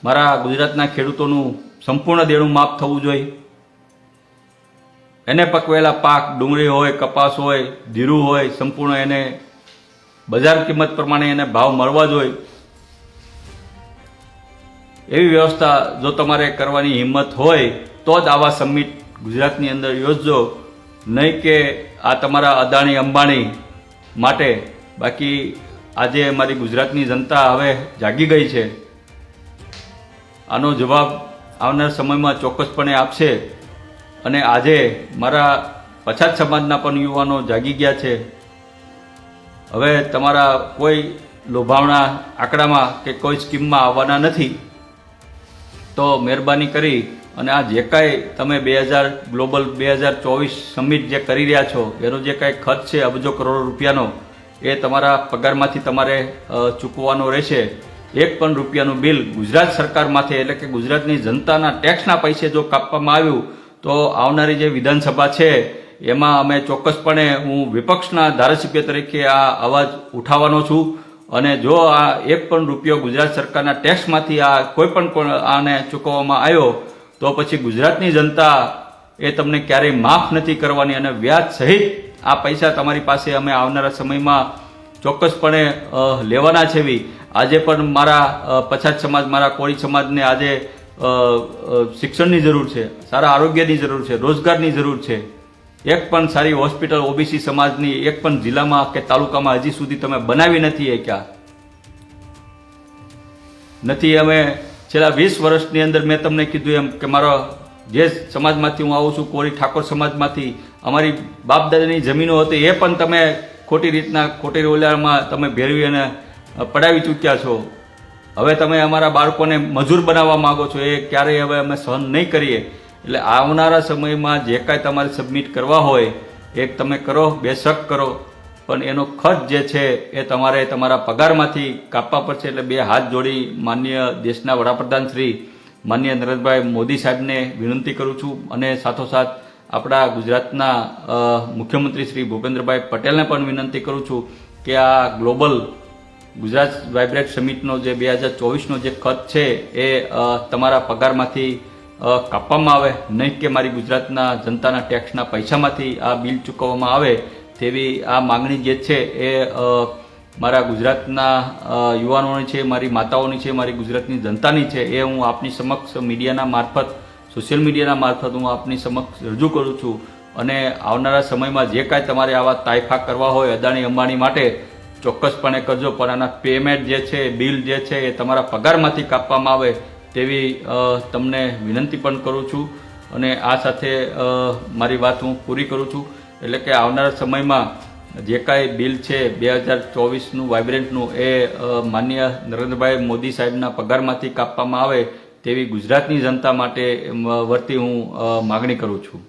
Speaker 1: મારા ગુજરાતના ખેડૂતોનું સંપૂર્ણ દેણું માફ થવું જોઈએ. એને પકવેલા પાક ડુંગળી હોય, કપાસ હોય, જીરું હોય, સંપૂર્ણ એને બજાર કિંમત પ્રમાણે એને ભાવ મળવા જોઈએ. એવી વ્યવસ્થા જો તમારે કરવાની હિંમત હોય તો જ આવા સમિટ ગુજરાતની અંદર યોજજો, નહીં કે આ તમારા અદાણી અંબાણી માટે. બાકી આજે અમારી ગુજરાતની જનતા હવે જાગી ગઈ છે. આનો જવાબ આવનાર સમયમાં ચોક્કસપણે આપશે. અને આજે મારા પછાત સમાજના પણ યુવાનો જાગી ગયા છે. હવે તમારા કોઈ લોભાવણા આંકડામાં કે કોઈ સ્કીમમાં આવવાના નથી. તો મહેરબાની કરી અને આ જે કાંઈ તમે ગ્લોબલ 2024 સમિટ જે કરી રહ્યા છો એનો જે કાંઈ ખર્ચ છે અબજો કરોડ રૂપિયાનો એ તમારા પગારમાંથી તમારે ચૂકવવાનો રહેશે. 1 પણ રૂપિયાનું બિલ ગુજરાત સરકારમાંથી એટલે કે ગુજરાતની જનતાના ટેક્સના પૈસે જો કાપવામાં આવ્યું તો આવનારી જે વિધાનસભા છે એમાં અમે ચોક્કસપણે હું વિપક્ષના ધારાસભ્ય તરીકે આ અવાજ ઉઠાવવાનો છું. અને જો આ 1 પણ રૂપિયો ગુજરાત સરકારના ટેક્સમાંથી આ કોઈ પણ આને ચૂકવવામાં આવ્યો તો પછી ગુજરાતની જનતા એ તમને ક્યારેય માફ નથી કરવાની અને વ્યાજ સહિત આ પૈસા તમારી પાસે અમે આવનારા સમયમાં ચોક્કસપણે લેવાના છે. આજે પણ મારા પછાત સમાજ, મારા કોળી સમાજને આજે શિક્ષણની જરૂર છે, સારા આરોગ્યની જરૂર છે, રોજગારની જરૂર છે. 1 પણ સારી હોસ્પિટલ ઓબીસી સમાજની 1 પણ જિલ્લામાં કે તાલુકામાં હજી સુધી તમે બનાવી નથી ક્યાં નથી. અમે છેલ્લા 20 વર્ષની અંદર મેં તમને કીધું એમ કે મારો જે સમાજમાંથી હું આવું છું, કોળી ઠાકોર સમાજમાંથી, અમારી બાપ દાદાની જમીનો હતી એ પણ તમે ખોટી રીતના ખોટી રોલામાં તમે ભેરવી અને પડાવી ચૂક્યા છો. હવે તમે અમારા બાળકોને મજૂર બનાવવા માંગો છો, એ ક્યારેય હવે અમે સહન નહીં કરીએ. એટલે આવનારા સમયમાં જે કાંઈ તમારે સબમિટ કરવા હોય એ તમે કરો, બેશક કરો, પણ એનો ખર્ચ જે છે એ તમારે તમારા પગારમાંથી કાપવા પડશે. એટલે બે હાથ જોડી માનનીય દેશના વડાપ્રધાન શ્રી માનનીય નરેન્દ્રભાઈ મોદી સાહેબને વિનંતી કરું છું. અને સાથોસાથ આપણા ગુજરાતના મુખ્યમંત્રી શ્રી ભૂપેન્દ્રભાઈ પટેલને પણ વિનંતી કરું છું કે આ ગ્લોબલ ગુજરાત વાઇબ્રન્ટ સમિટનો જે 2024નો જે ખર્ચ છે એ તમારા પગારમાંથી કાપવામાં આવે, નહીં કે મારી ગુજરાતના જનતાના ટેક્સના પૈસામાંથી આ બિલ ચૂકવવામાં આવે. તેવી આ માંગણી જે છે એ મારા ગુજરાતના યુવાનોની છે, મારી માતાઓની છે, મારી ગુજરાતની જનતાની છે. એ હું આપની સમક્ષ મીડિયાના મારફત, સોશિયલ મીડિયાના મારફત હું આપની સમક્ષ રજૂ કરું છું. અને આવનારા સમયમાં જે કાંઈ તમારે આવા તાયફા કરવા હોય અદાણી અંબાણી માટે ચોક્કસપણે કરજો, પણ આના પેમેન્ટ જે છે, બિલ જે છે એ તમારા પગારમાંથી કાપવામાં આવે તેવી તમને વિનંતી પણ કરું છું. અને આ સાથે મારી વાત હું પૂરી કરું છું. એટલે કે આવનારા સમયમાં જે કાંઈ બિલ છે 2024નું વાઇબ્રન્ટનું એ માનનીય નરેન્દ્રભાઈ મોદી સાહેબના પગારમાંથી કાપવામાં આવે તેવી ગુજરાતની જનતા માટે વર્તી હું માગણી કરું છું.